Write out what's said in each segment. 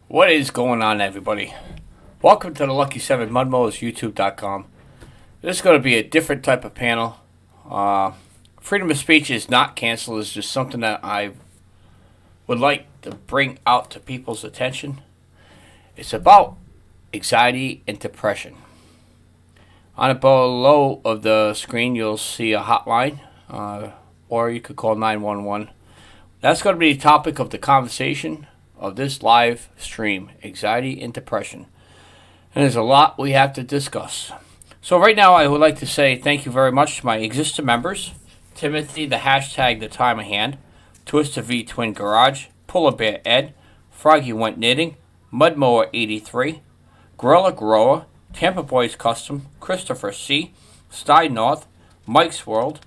What is going on, everybody? Welcome to the Lucky 7 Mud Mowers YouTube.com. This is going to be a different type of panel. Freedom of speech is not canceled. It's just something that I would like to bring out to people's attention. It's about anxiety and depression. On the below of the screen, you'll see a hotline, or you could call 911. That's going to be the topic of the conversation of this live stream, anxiety and depression. And there's a lot we have to discuss. So right now I would like to say thank you very much to my existing members. Timothy, the hashtag the time of hand, Twister V Twin Garage, Polar Bear Ed, Froggy Went Knitting, Mud Mower 83, Gorilla Grower, Tampa Boys Custom, Christopher C, Stein North, Mike's World,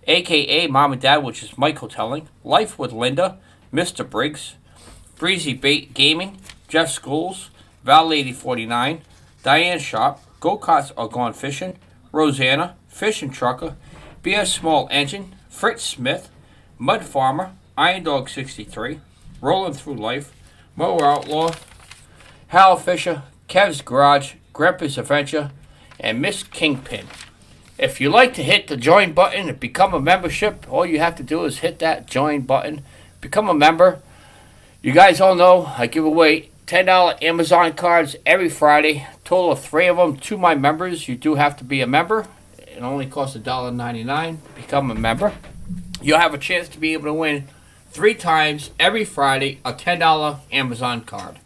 aka Mom and Dad, which is Michael Telling, Life with Linda, Mr. Briggs, Breezy Bait Gaming, Jeff Schools, Val Lady 49, Diane Sharp, Go-Karts Are Gone Fishing, Rosanna, Fishing Trucker, BS Small Engine, Fritz Smith, Mud Farmer, Iron Dog 63, Rolling Through Life, Mower Outlaw, Hal Fisher, Kev's Garage, Grandpa's Adventure, and Miss Kingpin. If you like to hit the join button and become a membership, all you have to do is hit that join button, become a member. You guys all know I give away $10 Amazon cards every Friday. Total of 3 of them to my members. You do have to be a member. It only costs $1.99 to become a member. You'll have a chance to be able to win 3 times every Friday a $10 Amazon card.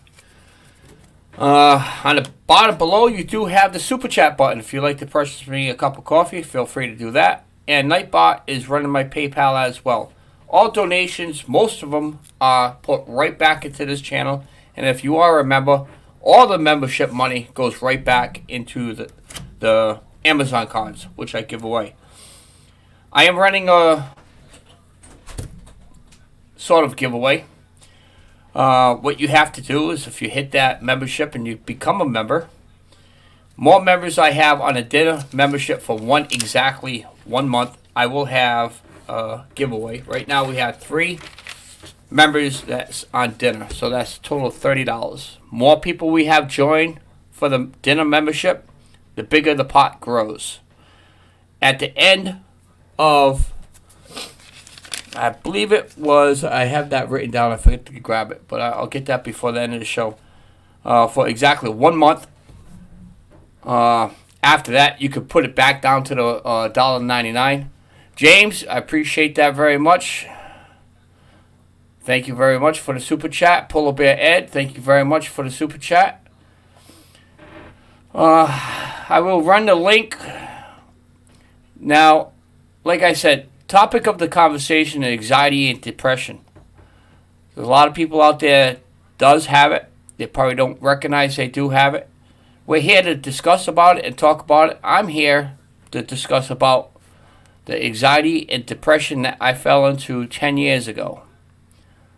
On the bottom below, you do have the Super Chat button. If you'd like to purchase me a cup of coffee, feel free to do that. And Nightbot is running my PayPal as well. All donations, most of them, are put right back into this channel. And if you are a member, all the membership money goes right back into the Amazon cards, which I give away. I am running a sort of giveaway. What you have to do is if you hit that membership and you become a member, more members I have on a dinner membership for exactly 1 month, I will have a giveaway. Right now we have 3 members that's on dinner, so that's a total of $30. More people we have join for the dinner membership, the bigger the pot grows. At the end of, I believe it was, I have that written down, I forget to grab it, but I'll get that before the end of the show. For exactly 1 month. After that, you could put it back down to the $1.99. James, I appreciate that very much. Thank you very much for the Super Chat. Polar Bear Ed, thank you very much for the Super Chat. I will run the link. Now, like I said, topic of the conversation is anxiety and depression. There's a lot of people out there does have it. They probably don't recognize they do have it. We're here to discuss about it and talk about it. I'm here to discuss about the anxiety and depression that I fell into 10 years ago.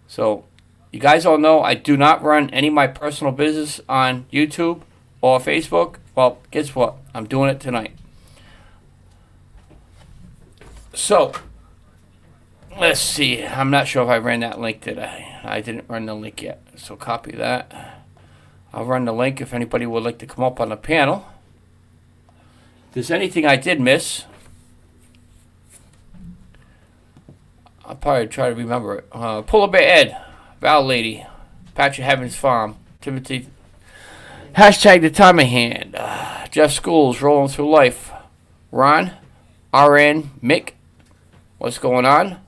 So, you guys all know I do not run any of my personal business on YouTube or Facebook. Well, guess what? I'm doing it tonight. So, let's see. I'm not sure if I ran that link today. I didn't run the link yet. So, copy that. I'll run the link if anybody would like to come up on the panel. If there's anything I did miss, I'll probably try to remember it. Polar Bear Ed, Val Lady, Patch of Heaven's Farm, Timothy, hashtag the time of hand, Jeff Schools, Rolling Through Life, Ron, RN, Mick, what's going on?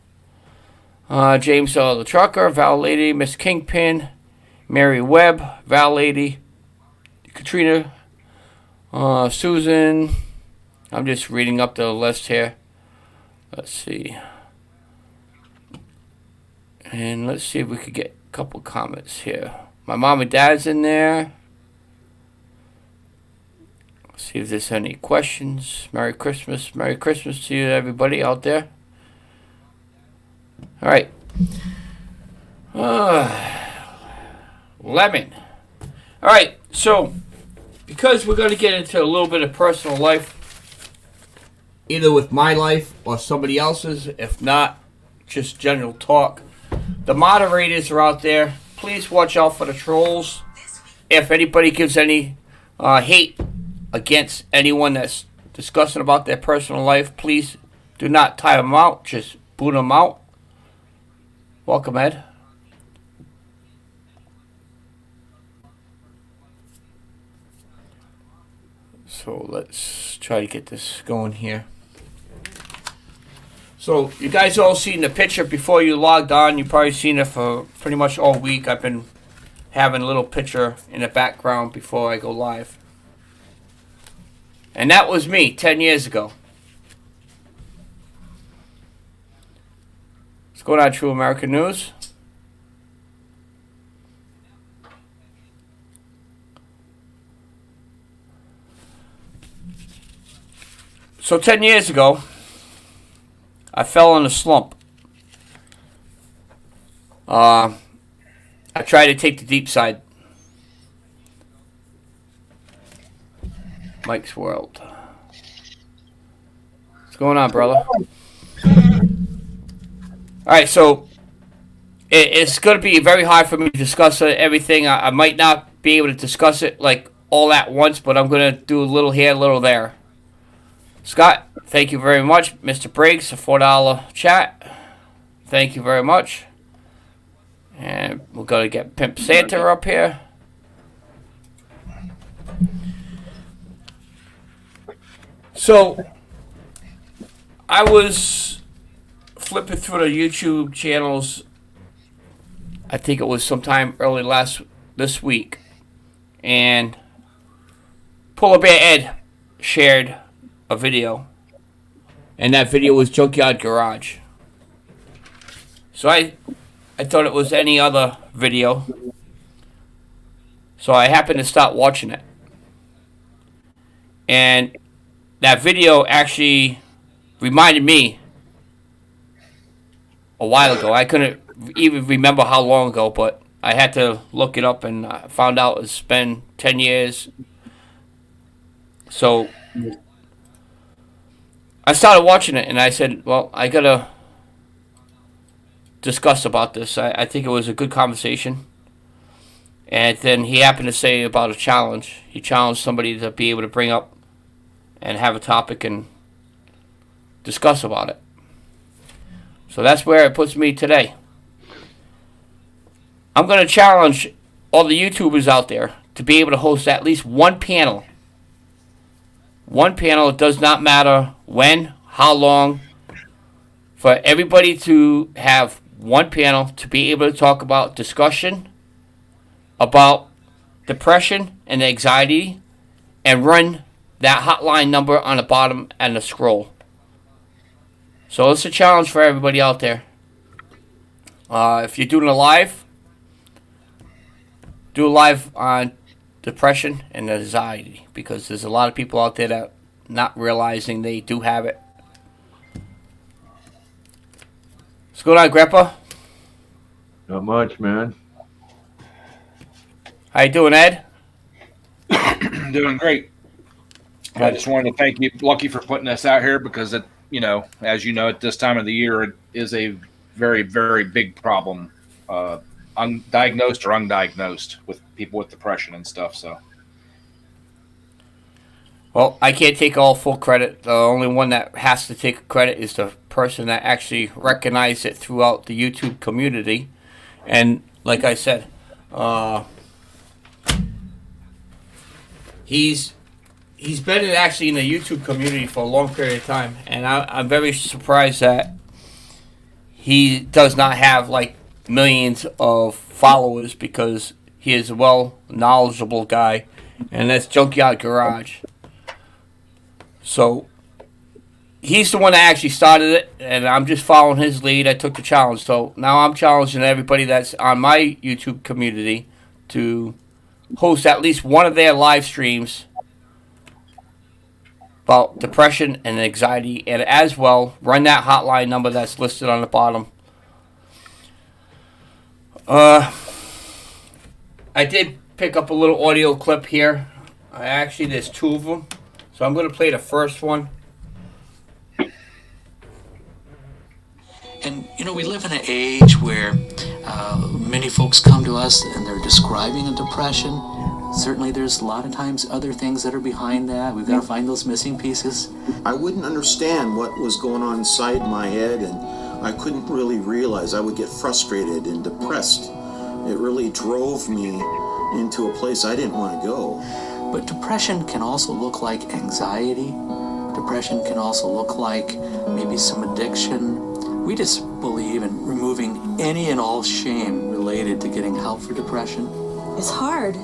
James the Trucker, Val Lady, Miss Kingpin, Mary Webb, Val Lady, Katrina, Susan. I'm just reading up the list here. Let's see. And let's see if we could get a couple comments here. My mom and dad's in there. Let's see if there's any questions. Merry Christmas. Merry Christmas to you, everybody out there. All right. Lemon. All right. So, because we're going to get into a little bit of personal life, either with my life or somebody else's, if not, just general talk. The moderators are out there. Please watch out for the trolls. if anybody gives any hate against anyone that's discussing about their personal life, please do not tie them out. Just boot them out. Welcome, Ed. So let's try to get this going here. So you guys all seen the picture before you logged on. You probably seen it for pretty much all week. I've been having a little picture in the background before I go live. And that was me 10 years ago. What's going on, True American News? So 10 years ago, I fell in a slump. I tried to take the deep side. Mike's World. What's going on, brother? Alright, so it's going to be very hard for me to discuss everything. I might not be able to discuss it like all at once, but I'm going to do a little here, a little there. Scott, thank you very much. Mr. Briggs, a $4 chat. Thank you very much. And we're going to get Pimp Santa up here. So, I was flipping through the YouTube channels. I think it was sometime early this week. And Polar Bear Ed shared a video, and that video was Junkyard Garage. So I thought it was any other video, so I happened to start watching it, and that video actually reminded me a while ago. I couldn't even remember how long ago, but I had to look it up, and I found out it's been 10 years. So I started watching it, and I said, well, I gotta discuss about this. I think it was a good conversation. And then he happened to say about a challenge. He challenged somebody to be able to bring up and have a topic and discuss about it. So that's where it puts me today. I'm going to challenge all the YouTubers out there to be able to host at least one panel. One panel, it does not matter when, how long, for everybody to have one panel to be able to talk about discussion, about depression and anxiety, and run that hotline number on the bottom and the scroll. So it's a challenge for everybody out there. If you're doing a live, do a live on depression and anxiety, because there's a lot of people out there that not realizing they do have it. What's going on, Grandpa? Not much, man. How you doing, Ed? Doing great. I just wanted to thank you, Lucky, for putting this out here, because it, as you know, at this time of the year, it is a very, very big problem, undiagnosed or undiagnosed, with people with depression and stuff. So, well, I can't take all full credit. The only one that has to take credit is the person that actually recognized it throughout the YouTube community. And like I said, he's been actually in the YouTube community for a long period of time, and I'm very surprised that he does not have like millions of followers, because he is a well knowledgeable guy, and that's Junkyard Garage. So he's the one that actually started it, and I'm just following his lead. I took the challenge, so now I'm challenging everybody that's on my YouTube community to host at least one of their live streams about depression and anxiety, and as well run that hotline number that's listed on the bottom. I did pick up a little audio clip here. Actually, there's two of them, so I'm going to play the first one. And, we live in an age where many folks come to us and they're describing a depression. Certainly there's a lot of times other things that are behind that. We've got to find those missing pieces. I wouldn't understand what was going on inside my head, and I couldn't really realize. I would get frustrated and depressed. It really drove me into a place I didn't want to go. But depression can also look like anxiety. Depression can also look like maybe some addiction. We just believe in removing any and all shame related to getting help for depression. It's hard,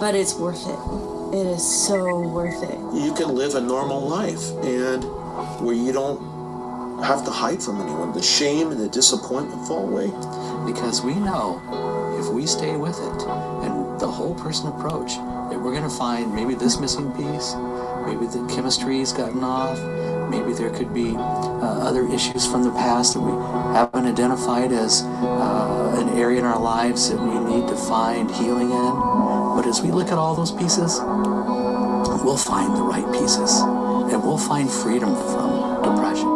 but it's worth it. It is so worth it. You can live a normal life, and where you don't have to hide from anyone. The shame and the disappointment fall away. Because we know if we stay with it and the whole person approach, that we're going to find maybe this missing piece, maybe the chemistry's gotten off, maybe there could be other issues from the past that we haven't identified as an area in our lives that we need to find healing in. But as we look at all those pieces, we'll find the right pieces, and we'll find freedom from depression.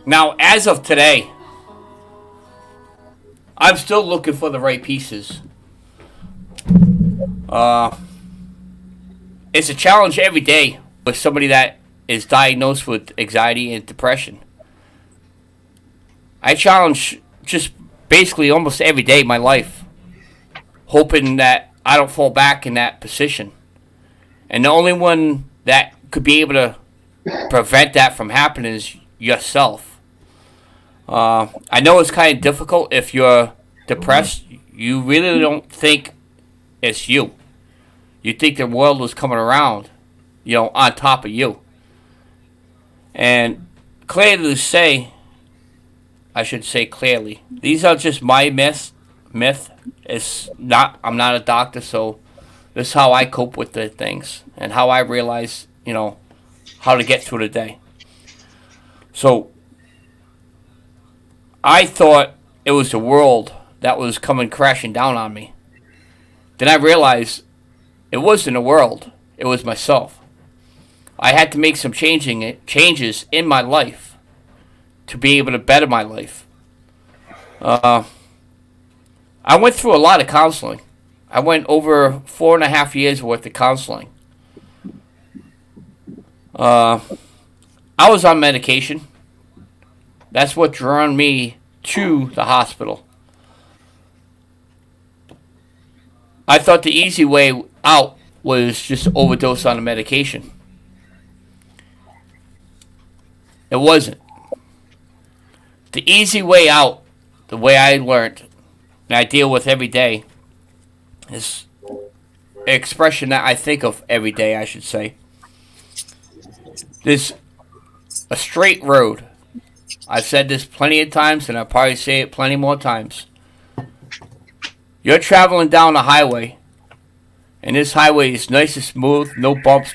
Now, as of today, I'm still looking for the right pieces. It's a challenge every day with somebody that is diagnosed with anxiety and depression. I challenge just basically almost every day of my life, hoping that I don't fall back in that position. And the only one that could be able to prevent that from happening is yourself. I know it's kind of difficult if you're depressed. You really don't think it's you. You think the world is coming around, on top of you. And clearly I should say clearly, these are just my myth. I'm not a doctor, so this is how I cope with the things and how I realize, how to get through the day. So I thought it was the world that was coming crashing down on me. Then I realized it wasn't the world, it was myself. I had to make some changes in my life to be able to better my life. I went through a lot of counseling. I went over 4.5 years worth of counseling. I was on medication. That's what drew me to the hospital. I thought the easy way out was just overdose on the medication. It wasn't. The easy way out, the way I learned, and I deal with every day, is an expression that I think of every day, I should say. There's a straight road. I've said this plenty of times, and I'll probably say it plenty more times. You're traveling down a highway, and this highway is nice and smooth, no bumps,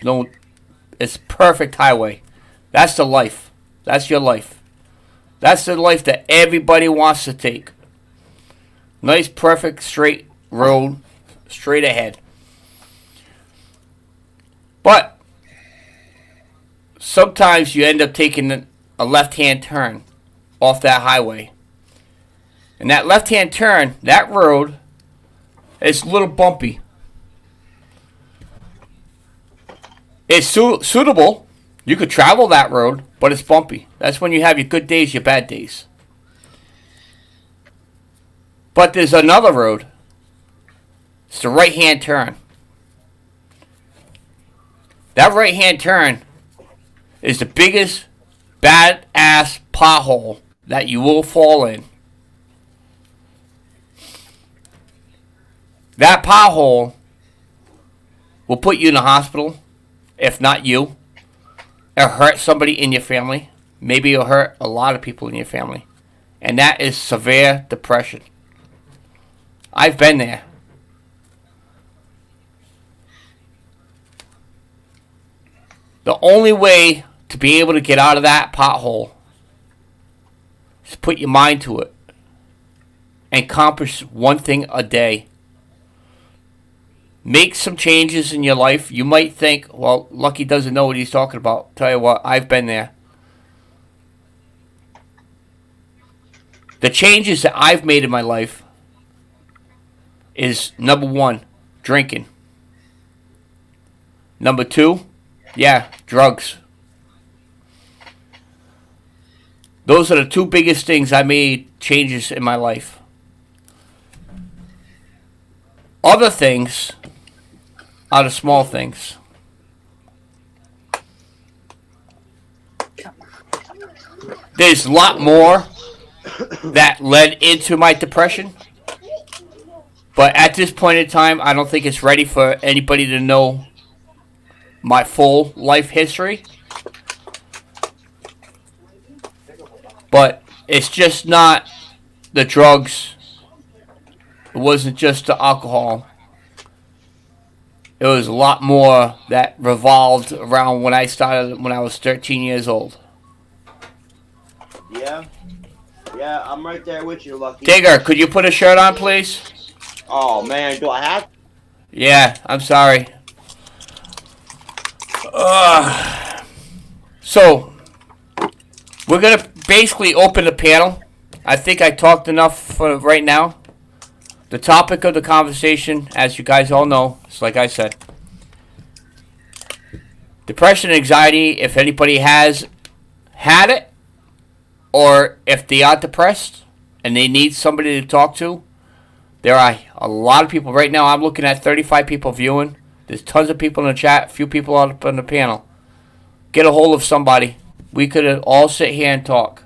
it's perfect highway. That's the life. That's your life. That's the life that everybody wants to take. Nice, perfect, straight road, straight ahead. But sometimes you end up taking a left-hand turn off that highway. And that left-hand turn, that road, is a little bumpy. It's suitable. You could travel that road, but it's bumpy. That's when you have your good days, your bad days. But there's another road. It's the right-hand turn. That right-hand turn is the biggest badass pothole that you will fall in. That pothole will put you in the hospital, if not you. It'll hurt somebody in your family. Maybe it'll hurt a lot of people in your family. And that is severe depression. I've been there. The only way to be able to get out of that pothole is put your mind to it and accomplish one thing a day. Make some changes in your life. You might think, well, Lucky doesn't know what he's talking about. Tell you what, I've been there. The changes that I've made in my life is number 1, drinking. Number 2, yeah, drugs. Those are the 2 biggest things I made changes in my life. Other things are the small things. There's a lot more that led into my depression. But at this point in time, I don't think it's ready for anybody to know my full life history. But it's just not the drugs. It wasn't just the alcohol. It was a lot more that revolved around when I started when I was 13 years old. Yeah. Yeah, I'm right there with you, Lucky. Digger, could you put a shirt on, please? Oh, man, do I have? Yeah, I'm sorry. So, we're going to basically open the panel. I think I talked enough for right now. The topic of the conversation, as you guys all know, is like I said. Depression and anxiety, if anybody has had it, or if they are depressed and they need somebody to talk to, there are a lot of people. Right now, I'm looking at 35 people viewing. There's tons of people in the chat, a few people up on the panel. Get a hold of somebody. We could all sit here and talk.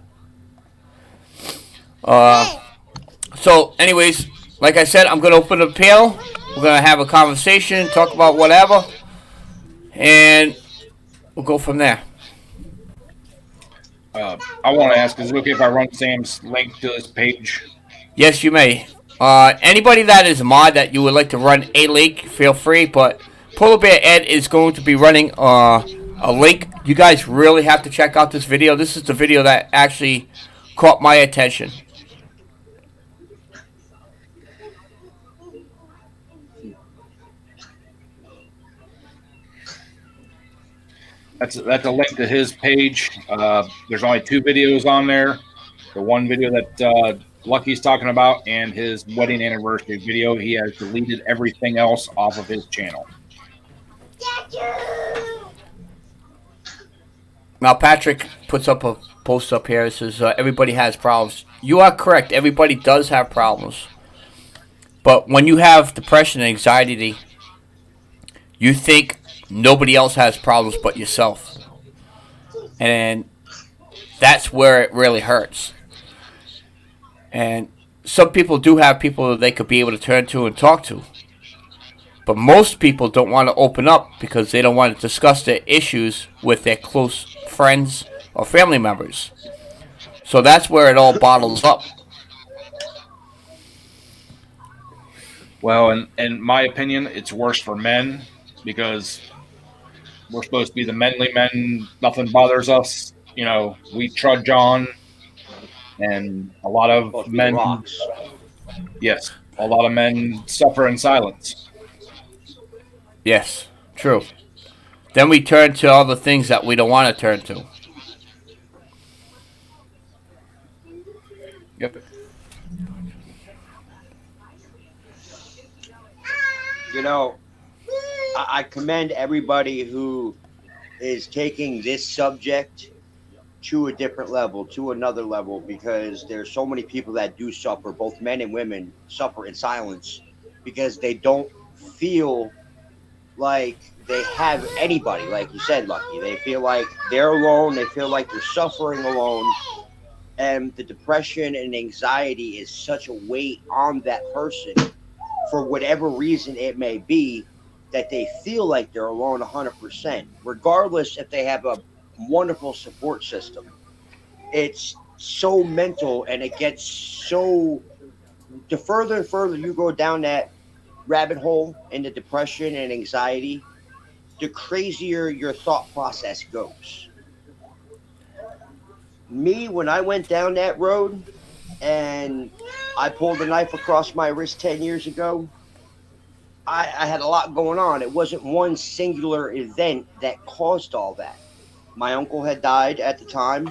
So, anyways, like I said, I'm going to open the panel. We're going to have a conversation, talk about whatever, and we'll go from there. I want to ask, is it okay if I run Sam's link to this page? Yes, you may. Anybody that is a mod that you would like to run a link, feel free. But Polar Bear Ed is going to be running a link. You guys really have to check out this video. This is the video that actually caught my attention. That's a link to his page. There's only 2 videos on there. The one video that Lucky's talking about and his wedding anniversary video. He has deleted everything else off of his channel. Now, Patrick puts up a post up here. It says, everybody has problems. You are correct. Everybody does have problems. But when you have depression and anxiety, you think nobody else has problems but yourself. And that's where it really hurts. And some people do have people that they could be able to turn to and talk to. But most people don't want to open up because they don't want to discuss their issues with their close friends or family members. So that's where it all bottles up. Well, in my opinion, it's worse for men because we're supposed to be the manly men. Nothing bothers us. You know, we trudge on. And a lot of men, yes, a lot of men suffer in silence. Yes, true. Then we turn to all the things that we don't want to turn to. Yep. You know, I commend everybody who is taking this subject to a different level, to another level, because there's so many people that do suffer, both men and women suffer in silence because they don't feel like they have anybody, like you said, Lucky. They feel like they're alone. They feel like they're suffering alone. And the depression and anxiety is such a weight on that person for whatever reason it may be, that they feel like they're alone 100%, regardless if they have a wonderful support system. It's so mental, and it gets so, the further and further you go down that rabbit hole into depression and anxiety, the crazier your thought process goes. Me, when I went down that road and I pulled a knife across my wrist 10 years ago, I had a lot going on. It wasn't one singular event that caused all that. My uncle had died at the time.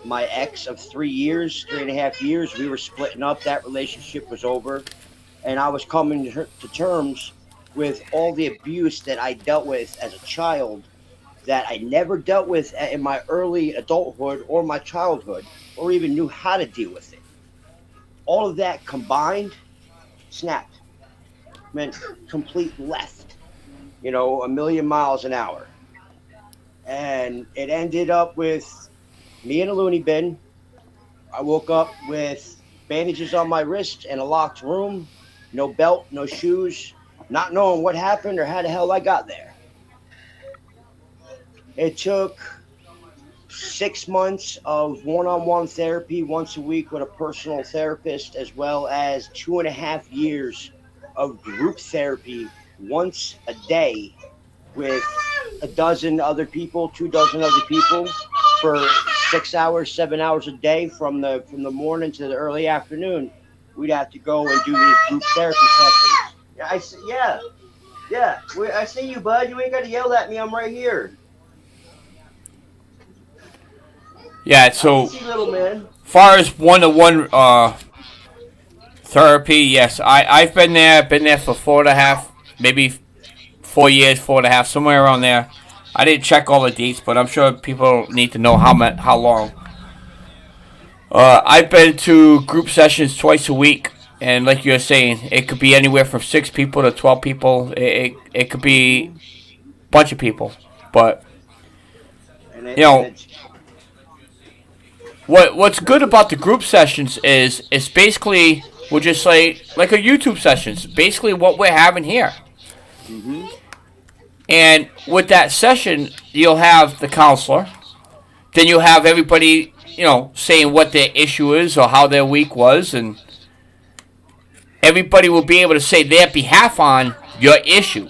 My ex of 3.5 years, we were splitting up. That relationship was over. and I was coming to terms with all the abuse that I dealt with as a child that I never dealt with in my early adulthood or my childhood, or even knew how to deal with it. All of that combined, snapped, meant complete left, a million miles an hour. And it ended up with me in a loony bin. I woke up with bandages on my wrists in a locked room, no belt, no shoes, not knowing what happened or how the hell I got there. It took 6 months of one-on-one therapy once a week with a personal therapist, as well as 2.5 years of group therapy once a day with a dozen other people, 2 dozen other people, for 6 hours, 7 hours a day from the morning to the early afternoon. We'd have to go and do these group therapy sessions. Yeah. I see you, bud. You ain't got to yell at me. I'm right here. Yeah, so Easy, little man. far as one-to-one therapy, yes, I've been there. Been there for 4.5, maybe 4 years, 4.5, somewhere around there. I didn't check all the dates, but I'm sure people need to know how long. I've been to group sessions twice a week, and like you're saying, it could be anywhere from 6 people to 12 people. It could be a bunch of people, but what's good about the group sessions is it's basically we'll just say like a YouTube sessions, basically what we're having here. Mm-hmm. And with that session, you'll have the counselor. Then you'll have everybody, saying what their issue is or how their week was, and everybody will be able to say their behalf on your issue.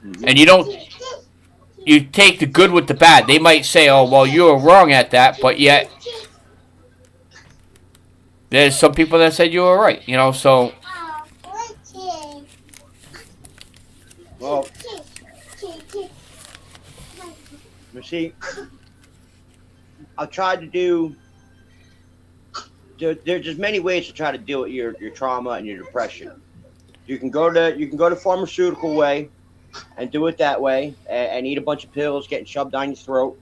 Mm-hmm. And you take the good with the bad. They might say, "Oh, well, you were wrong at that," but yet there's some people that said you were right. So. Well, you see, I tried to do. There's just many ways to try to deal with your trauma and your depression. You can go to pharmaceutical way, and do it that way, and eat a bunch of pills getting shoved down your throat,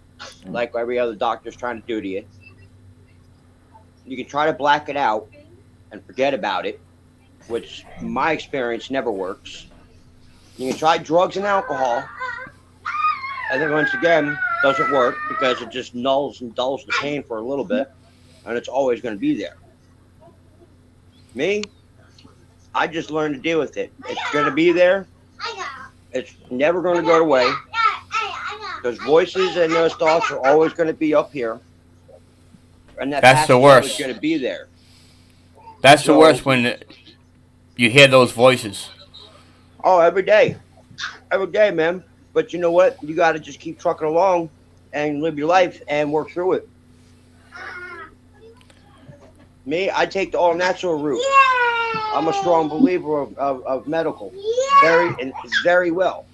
like every other doctor's trying to do to you. You can try to black it out and forget about it, which in my experience never works. You can try drugs and alcohol, and then once again, doesn't work because it just nulls and dulls the pain for a little bit, and it's always going to be there. Me, I just learned to deal with it. It's going to be there. It's never going to go away. Those voices and those thoughts are always going to be up here, and that's the worst. Is going to be there. That's the worst when you hear those voices. Oh, every day, man. But you know what? You got to just keep trucking along and live your life and work through it. Me, I take the all-natural route. I'm a strong believer of medical. Very well.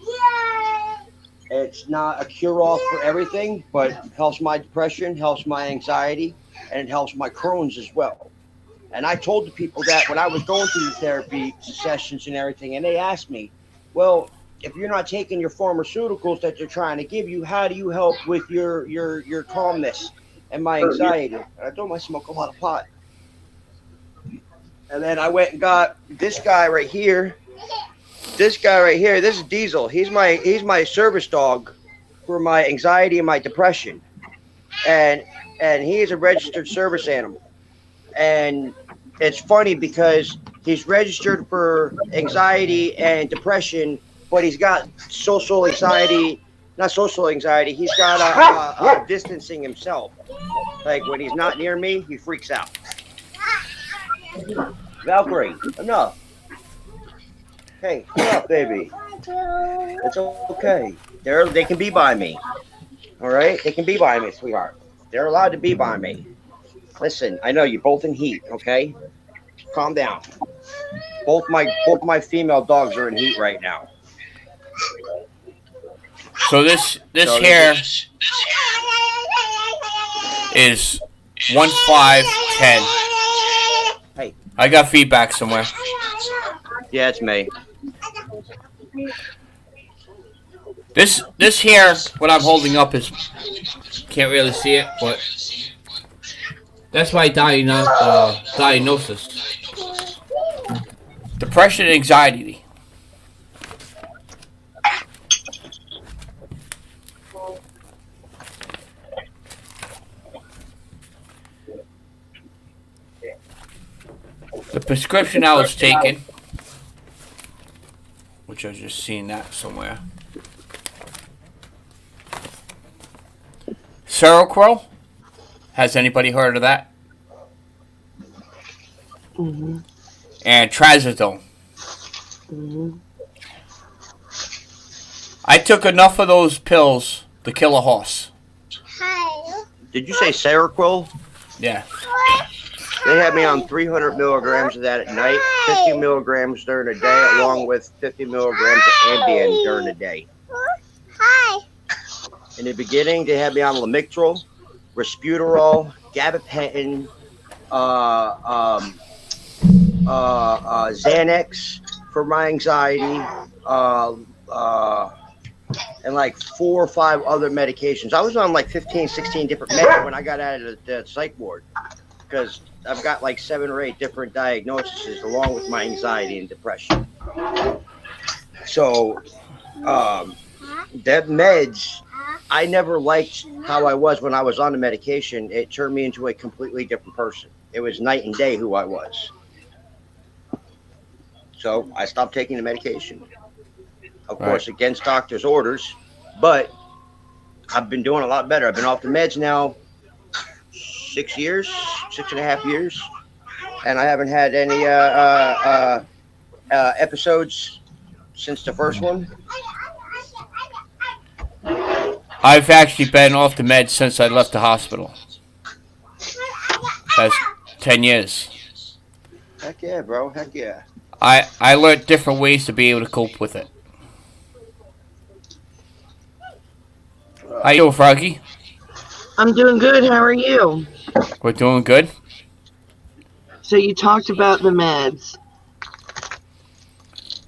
It's not a cure-all for everything, but it helps my depression, helps my anxiety, and it helps my Crohn's as well. And I told the people that when I was going through the therapy sessions and everything, and they asked me, well, if you're not taking your pharmaceuticals that they're trying to give you, how do you help with your calmness and my anxiety? And I told them I smoke a lot of pot. And then I went and got this guy right here. This is Diesel. He's my service dog for my anxiety and my depression. And he is a registered service animal. And it's funny because he's registered for anxiety and depression, but he's got social anxiety, not social anxiety. He's got a distancing himself. Like when he's not near me, he freaks out. Valkyrie, enough. Hey, enough, baby. It's okay. They can be by me. All right? They can be by me, sweetheart. They're allowed to be by me. Listen, I know you're both in heat, okay? Calm down. Both my female dogs are in heat right now. So this here is 1-5-10. Hey, I got feedback somewhere. Yeah, it's me. This here, what I'm holding up is, can't really see it, but that's my diagnosis. Depression and anxiety. The prescription I was taking, which I was just seeing that somewhere. Seroquel. Has anybody heard of that? Mm-hmm. And trazodone. Mm-hmm. I took enough of those pills to kill a horse. Did you say Seroquel? Yeah. They had me on 300 milligrams of that at night, 50 milligrams during the day, along with 50 milligrams of Ambien during the day. In the beginning, they had me on Lamictal, Resputerol, Gabapentin, Xanax for my anxiety, and like 4 or 5 other medications. I was on like 15, 16 different meds when I got out of the psych ward, because I've got like 7 or 8 different diagnoses along with my anxiety and depression. So, that meds, I never liked how I was when I was on the medication. It turned me into a completely different person. It was night and day who I was. So I stopped taking the medication. Of course, against doctor's orders, but I've been doing a lot better. I've been off the meds now 6 years, 6.5 years, and I haven't had any episodes since the first one. I've actually been off the meds since I left the hospital. That's 10 years. Heck yeah, bro. Heck yeah. I learned different ways to be able to cope with it. How you doing, Froggy? I'm doing good. How are you? We're doing good. So you talked about the meds.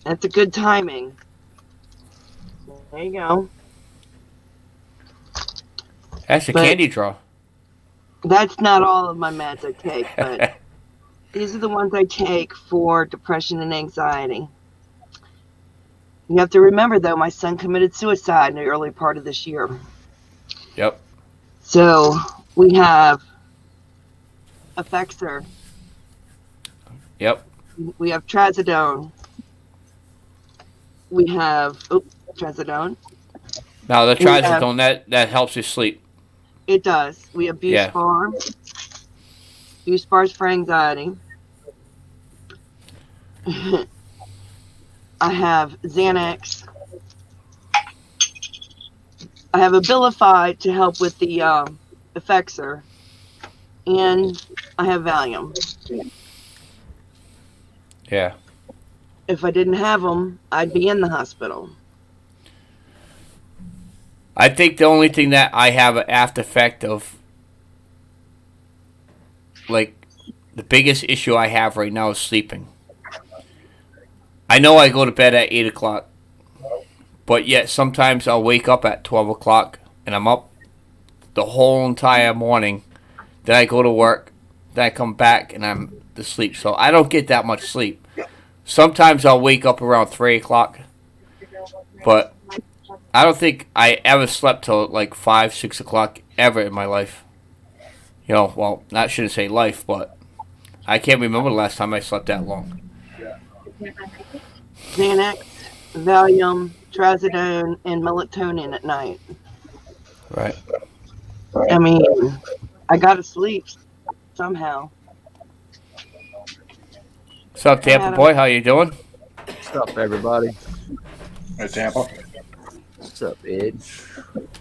That's a good timing. There you go. That's a candy draw. That's not all of my meds I take, but these are the ones I take for depression and anxiety. You have to remember, though, my son committed suicide in the early part of this year. Yep. So we have Effexor. Yep. We have trazodone. We have trazodone. Now the trazodone that helps you sleep. It does. We have Buspar. Buspar's for anxiety. I have Xanax. I have Abilify to help with the Effexor. And I have Valium. Yeah. If I didn't have them, I'd be in the hospital. I think the only thing that I have an after effect of, like, the biggest issue I have right now is sleeping. I know I go to bed at 8 o'clock, but yet sometimes I'll wake up at 12 o'clock and I'm up the whole entire morning. Then I go to work, then I come back and I'm asleep. So I don't get that much sleep. Sometimes I'll wake up around 3 o'clock, but I don't think I ever slept till like 5, 6 o'clock ever in my life. You know, well, I shouldn't say life, but I can't remember the last time I slept that long. Xanax, Valium, trazodone, and melatonin at night. Right. I mean, I gotta sleep somehow. What's up, Tampa boy? How you doing? What's up, everybody? Hey, Tampa. What's up, Ed?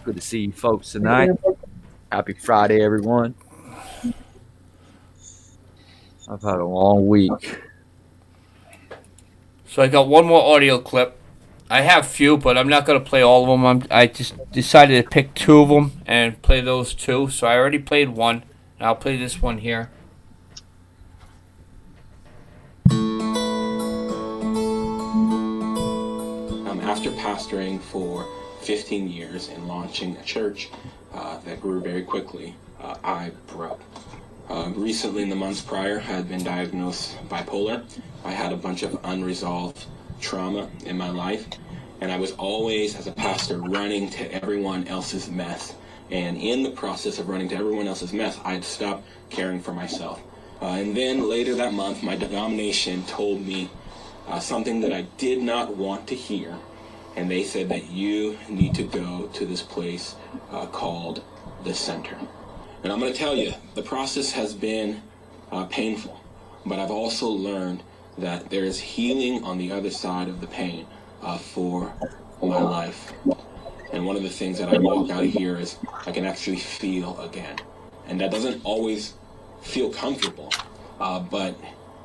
Good to see you folks tonight. Happy Friday, everyone. I've had a long week. So I got one more audio clip. I have few, but I'm not going to play all of them. I just decided to pick 2 of them and play those 2. So I already played one. And I'll play this one here. after pastoring for 15 years and launching a church that grew very quickly, I broke. Recently, in the months prior, I had been diagnosed bipolar. I had a bunch of unresolved trauma in my life, and I was always, as a pastor, running to everyone else's mess. And in the process of running to everyone else's mess, I had stopped caring for myself. And then later that month, my denomination told me something that I did not want to hear. And they said that you need to go to this place called the Center. And I'm going to tell you, the process has been painful, but I've also learned that there is healing on the other side of the pain for my life. And one of the things that I walk out of here is I can actually feel again. And that doesn't always feel comfortable, but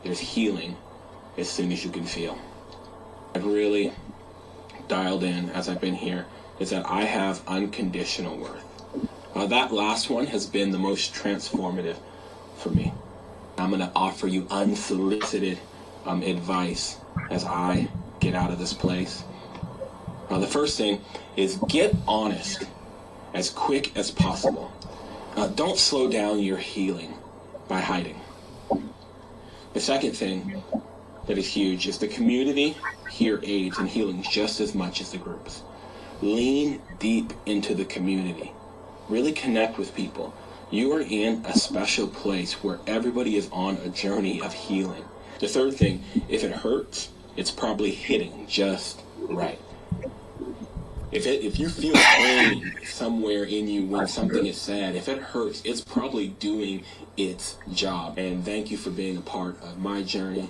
there's healing as soon as you can feel. I've really dialed in as I've been here is that I have unconditional worth. That last one has been the most transformative for me. I'm going to offer you unsolicited advice as I get out of this place. The first thing is get honest as quick as possible. Don't slow down your healing by hiding. The second thing that is huge is the community here aids in healing just as much as the groups. Lean deep into the community. Really connect with people. You are in a special place where everybody is on a journey of healing. The third thing, if it hurts, it's probably hitting just right. If you feel pain somewhere in you when something is said, if it hurts, it's probably doing its job. And thank you for being a part of my journey.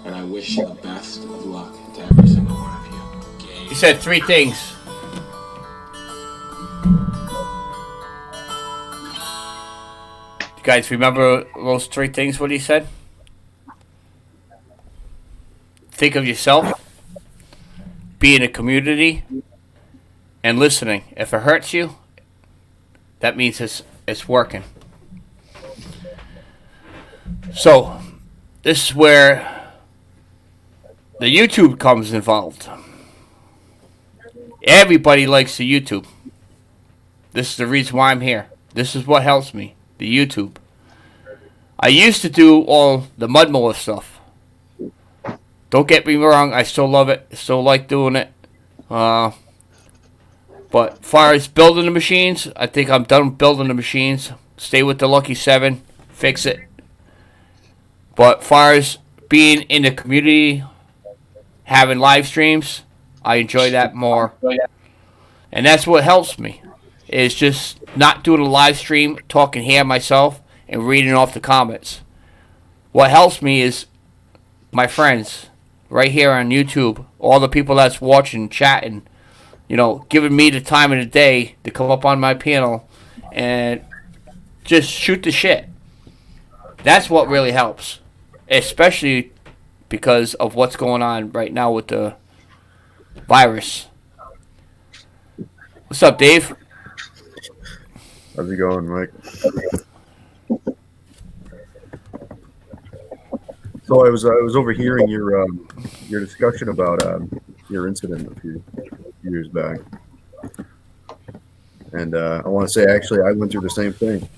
And I wish you the best of luck to every single one of you. He said 3 things. You guys remember those 3 things, what he said? Think of yourself, be in a community, and listening. If it hurts you, that means it's working. So, this is where the YouTube comes involved. Everybody likes the YouTube. This is the reason why I'm here. This is what helps me, the YouTube. I used to do all the Mud Mower stuff. Don't get me wrong, I still love it. Still like doing it. But as far as building the machines, I think I'm done building the machines. Stay with the Lucky 7. Fix it. But as far as being in the community, having live streams, I enjoy that more. And that's what helps me. Is just not doing a live stream, talking here myself, and reading off the comments. What helps me is my friends right here on YouTube. All the people that's watching, chatting, giving me the time of the day to come up on my panel and just shoot the shit. That's what really helps. Especially because of what's going on right now with the virus. What's up, Dave? How's it going, Mike? So I was overhearing your discussion about your incident a few years back, and I want to say actually I went through the same thing.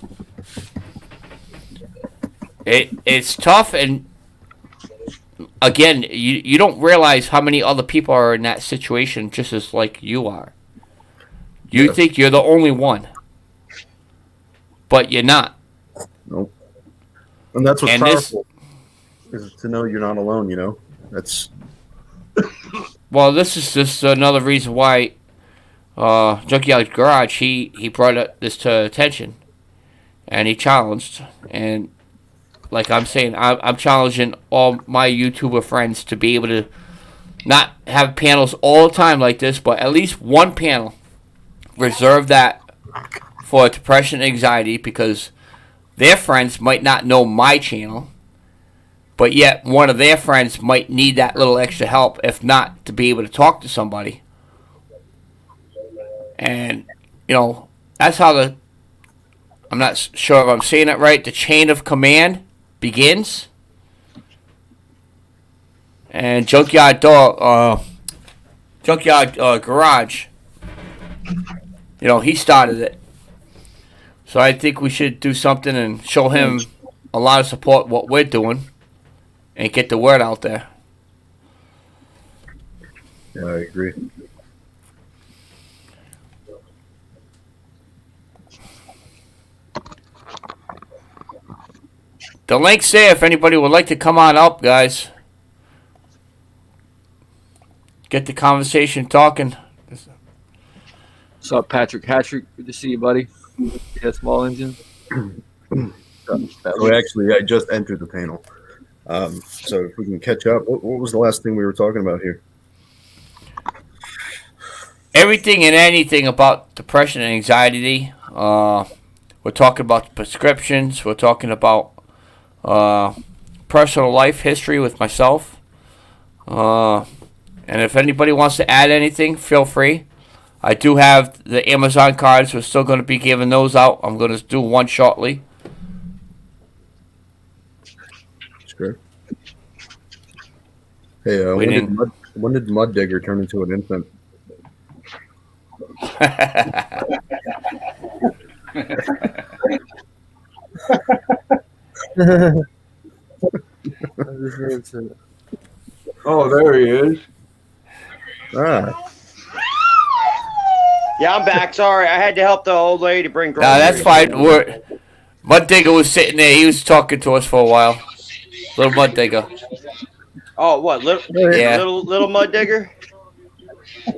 It's tough, and again, you don't realize how many other people are in that situation just as like you are. You think you're the only one, but you're not. Nope. And that's what's powerful. Is to know you're not alone, That's well, this is just another reason why Junkyard Garage he brought this to attention, and he challenged, and like I'm saying, I'm challenging all my YouTuber friends to be able to not have panels all the time like this, but at least one panel. Reserve that for depression and anxiety, because their friends might not know my channel. But yet, one of their friends might need that little extra help, if not to be able to talk to somebody. And, that's how I'm not sure if I'm saying it right, the chain of command begins. And Junkyard junkyard garage. You know, he started it. So I think we should do something and show him a lot of support what we're doing and get the word out there. Yeah, I agree. The link's there if anybody would like to come on up, guys. Get the conversation talking. What's up, Patrick Hattrick? Good to see you, buddy. Yeah, small engine. Oh, actually, I just entered the panel. So if we can catch up, what was the last thing we were talking about here? Everything and anything about depression and anxiety. We're talking about prescriptions. We're talking about personal life history with myself. And if anybody wants to add anything, feel free. I do have the Amazon cards. We're still going to be giving those out. I'm going to do one shortly. Sure. Hey, when did Mud Digger turn into an infant? Oh, there he is. Ah. Yeah, I'm back. Sorry, I had to help the old lady bring groceries. Nah, that's fine. Mud Digger was sitting there. He was talking to us for a while. Little Mud Digger. Oh, what? Yeah. Little Mud Digger?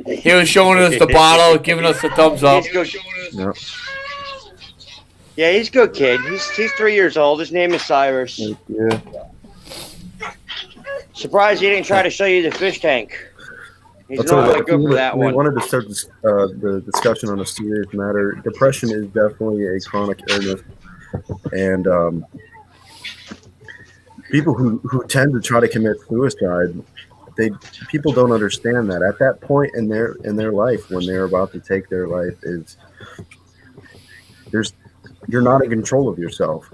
He was showing us the bottle, giving us the thumbs up. Yep. Yeah, he's a good kid. He's 3 years old. His name is Cyrus. Yeah. Surprised he didn't try to show you the fish tank. He's I'll not really good for that we one. wanted to start the discussion on a serious matter. Depression is definitely a chronic illness, and people who tend to try to commit suicide, people don't understand that at that point in their life, when they're about to take their life, you're not in control of yourself.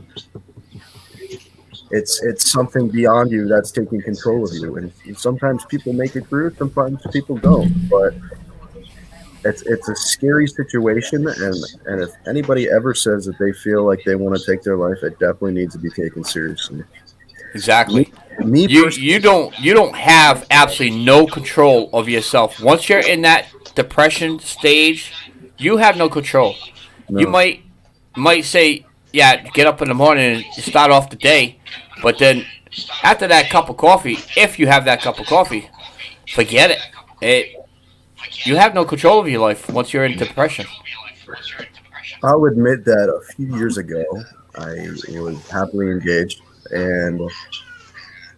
It's something beyond you that's taking control of you, and sometimes people make it through, sometimes people don't. But it's a scary situation, and if anybody ever says that they feel like they want to take their life, it definitely needs to be taken seriously. Exactly. You don't have absolutely no control of yourself. Once you're in that depression stage, you have no control. No. You might say, yeah, get up in the morning and start off the day, but then after that cup of coffee, if you have that cup of coffee, forget it. You have no control of your life once you're in depression. I'll admit that a few years ago, I was happily engaged, and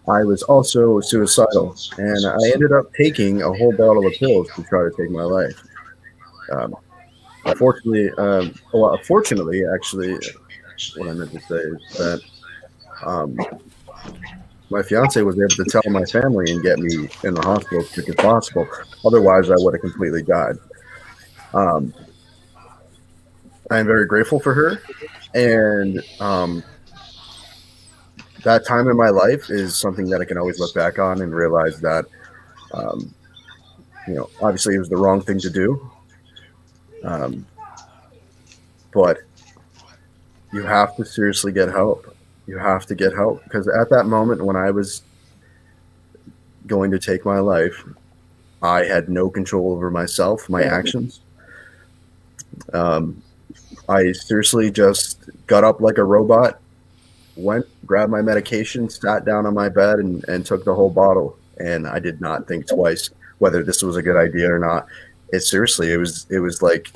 I was also suicidal, and I ended up taking a whole bottle of pills to try to take my life. Fortunately, actually, what I meant to say is that my fiance was able to tell my family and get me in the hospital as quick as possible. Otherwise, I would have completely died. I am very grateful for her, and that time in my life is something that I can always look back on and realize that, obviously it was the wrong thing to do. But you have to seriously get help. You have to get help, because at that moment when I was going to take my life, I had no control over myself, my actions. I seriously just got up like a robot, went, grabbed my medication, sat down on my bed, and took the whole bottle. And I did not think twice whether this was a good idea or not. It was like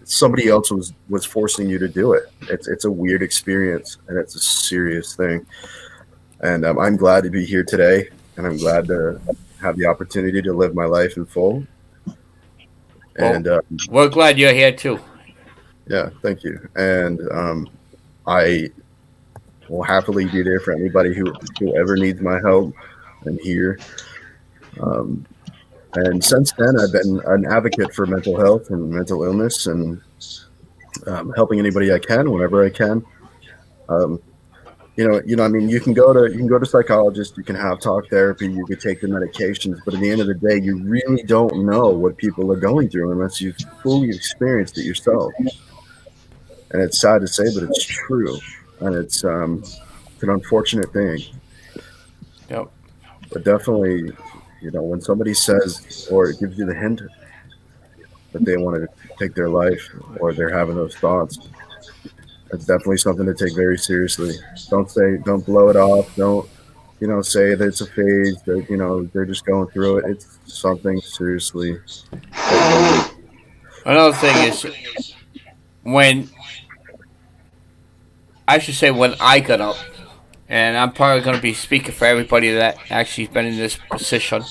somebody else was forcing you to do it. It's a weird experience, and it's a serious thing. And I'm glad to be here today, and I'm glad to have the opportunity to live my life in full. And we're glad you're here too. Yeah, thank you. And I will happily be there for anybody who ever needs my help. I'm here. And since then, I've been an advocate for mental health and mental illness, and helping anybody I can whenever I can. I mean, you can go to psychologists, you can have talk therapy, you can take the medications, but at the end of the day, you really don't know what people are going through unless you've fully experienced it yourself. And it's sad to say, but it's true, and it's an unfortunate thing. Yep. But definitely, when somebody says or gives you the hint that they want to take their life or they're having those thoughts, it's definitely something to take very seriously. Don't blow it off. Don't, say that it's a phase, that, they're just going through it. It's something seriously. Another thing is when I got up, and I'm probably going to be speaking for everybody that actually has been in this position.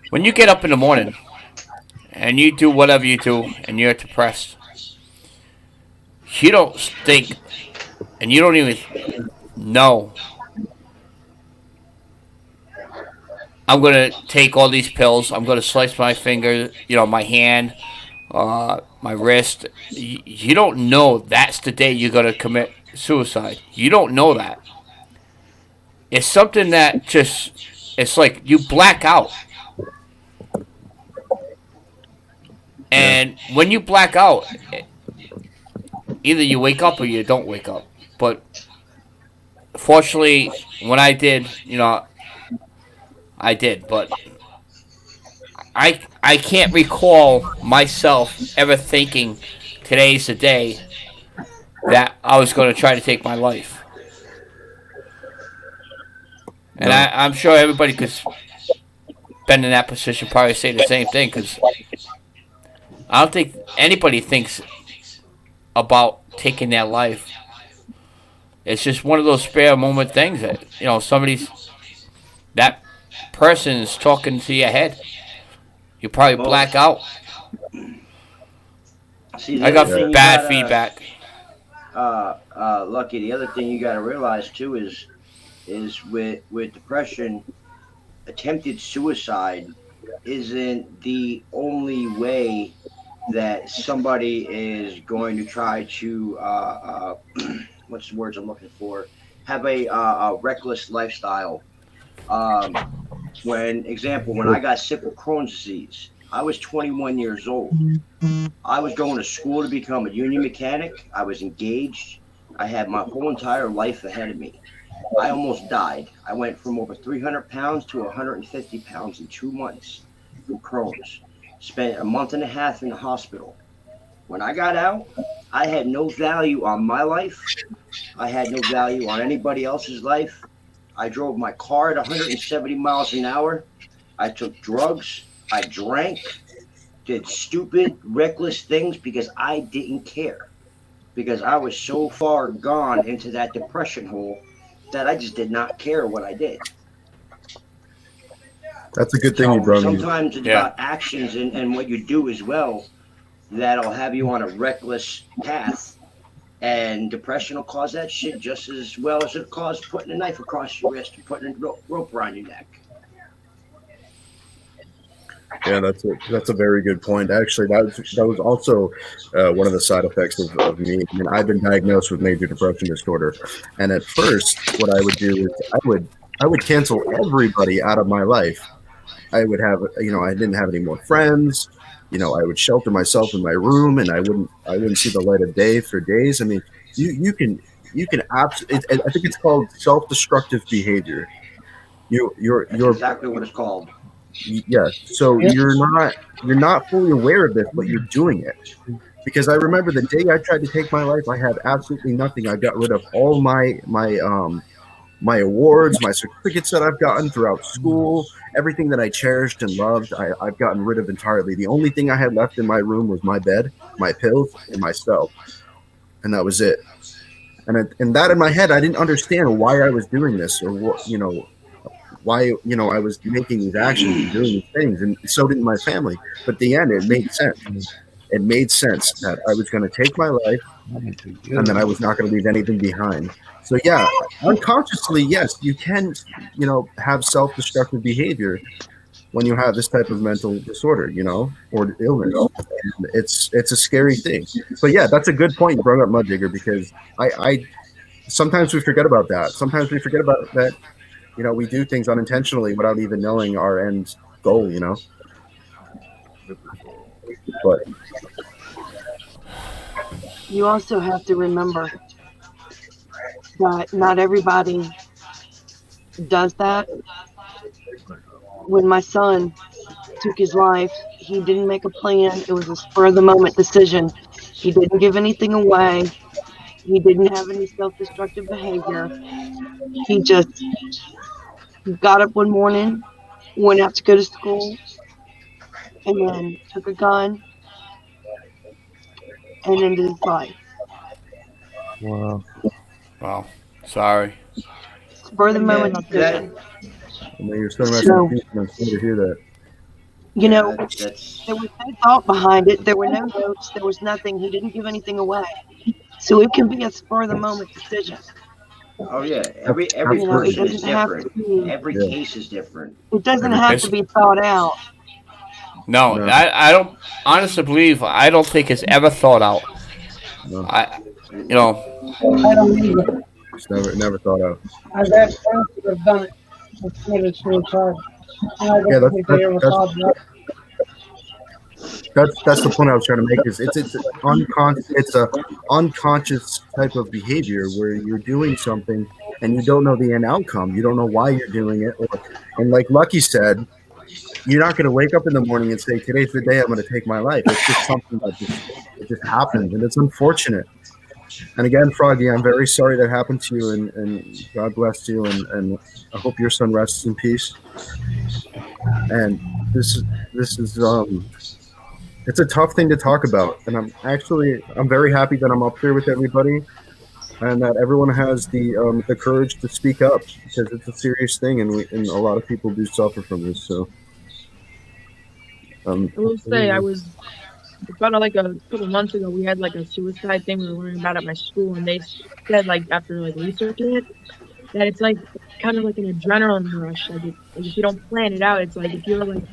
When you get up in the morning and you do whatever you do and you're depressed, you don't think and you don't even know, I'm going to take all these pills, I'm going to slice my finger, my hand, my wrist. You don't know that's the day you're going to commit suicide. You don't know that. It's something that it's like you black out. And when you black out, either you wake up or you don't wake up. But fortunately, when I did, I did. But I can't recall myself ever thinking today's the day that I was going to try to take my life. And I'm sure everybody who's been in that position probably say the same thing, because I don't think anybody thinks about taking their life. It's just one of those spare moment things that, that person is talking to your head. You probably black out. See, I got bad feedback. Lucky, the other thing you got to realize too is with depression, attempted suicide isn't the only way that somebody is going to try to what's the words I'm looking for? Have a reckless lifestyle. When I got sick with Crohn's disease, I was 21 years old. I was going to school to become a union mechanic. I was engaged. I had my whole entire life ahead of me. I almost died. I went from over 300 pounds to 150 pounds in 2 months from Crohn's. Spent a month and a half in the hospital. When I got out, I had no value on my life. I had no value on anybody else's life. I drove my car at 170 miles an hour. I took drugs. I drank, did stupid, reckless things because I didn't care. Because I was so far gone into that depression hole that I just did not care what I did. That's a good thing you brought me. Sometimes it's about actions and what you do as well that'll have you on a reckless path. And depression will cause that shit just as well as it caused putting a knife across your wrist and putting a rope around your neck. Yeah, that's a very good point. Actually, that was also one of the side effects of me. I mean, I've been diagnosed with major depression disorder, and at first, what I would do is I would cancel everybody out of my life. I would have, I didn't have any more friends. I would shelter myself in my room, and I wouldn't see the light of day for days. I mean, you can absolutely. I think it's called self-destructive behavior. You're exactly what it's called. Yes. So you're not fully aware of this, but you're doing it. Because I remember the day I tried to take my life, I had absolutely nothing. I got rid of all my awards, my certificates that I've gotten throughout school, everything that I cherished and loved, I've gotten rid of entirely. The only thing I had left in my room was my bed, my pills, and myself. And that was it. And that in my head, I didn't understand why I was doing this or what, why, I was making these actions and doing these things. And so did my family. But at the end, it made sense. It made sense that I was going to take my life and that I was not going to leave anything behind. So yeah, unconsciously, yes, you can, have self-destructive behavior when you have this type of mental disorder, or illness. And it's a scary thing. But yeah, that's a good point you brought up, Mud Digger, because I sometimes we forget about that. Sometimes we forget about that. You know, we do things unintentionally without even knowing our end goal. You know, but You also have to remember that not everybody does that. When my son took his life, he didn't make a plan. It was a spur of the moment decision. He didn't give anything away. He didn't have any self-destructive behavior. He just got up one morning, went out to go to school, and then took a gun and ended his life. Wow. Wow. Sorry. Spur of the moment Yeah, decision. I mean, you're still resting So, in peace, and I'm sorry to hear that. you know, that's there was no thought behind it. There were no notes. There was nothing. He didn't give anything away. So it can be a spur of the moment decision. oh yeah. Every You know, it person is doesn't have to different. be. Every Yeah. case is different. It doesn't Every have case- to be thought out. No, No. I don't honestly believe. I don't think it's ever thought out. No. You know, I don't either. It's never thought out. I've had friends that have done it and committed suicide. And I Yeah, don't think they ever thought about it. That's the point I was trying to make. Is it's a unconscious type of behavior where you're doing something and you don't know the end outcome. You don't know why you're doing it, and like Lucky said, you're not going to wake up in the morning and say, "Today's the day I'm going to take my life." It's just something that just happens, and it's unfortunate. And again, Froggy, I'm very sorry that happened to you, and God bless you, and I hope your son rests in peace. And this is it's a tough thing to talk about, and I'm very happy that I'm up here with everybody, and that everyone has the courage to speak up, because it's a serious thing, and a lot of people do suffer from this. So, I will say, I was about like a couple months ago. We had like a suicide thing we were learning about at my school, and they said like after like researching it that it's like kind of like an adrenaline rush. Like if you don't plan it out, it's like if you're like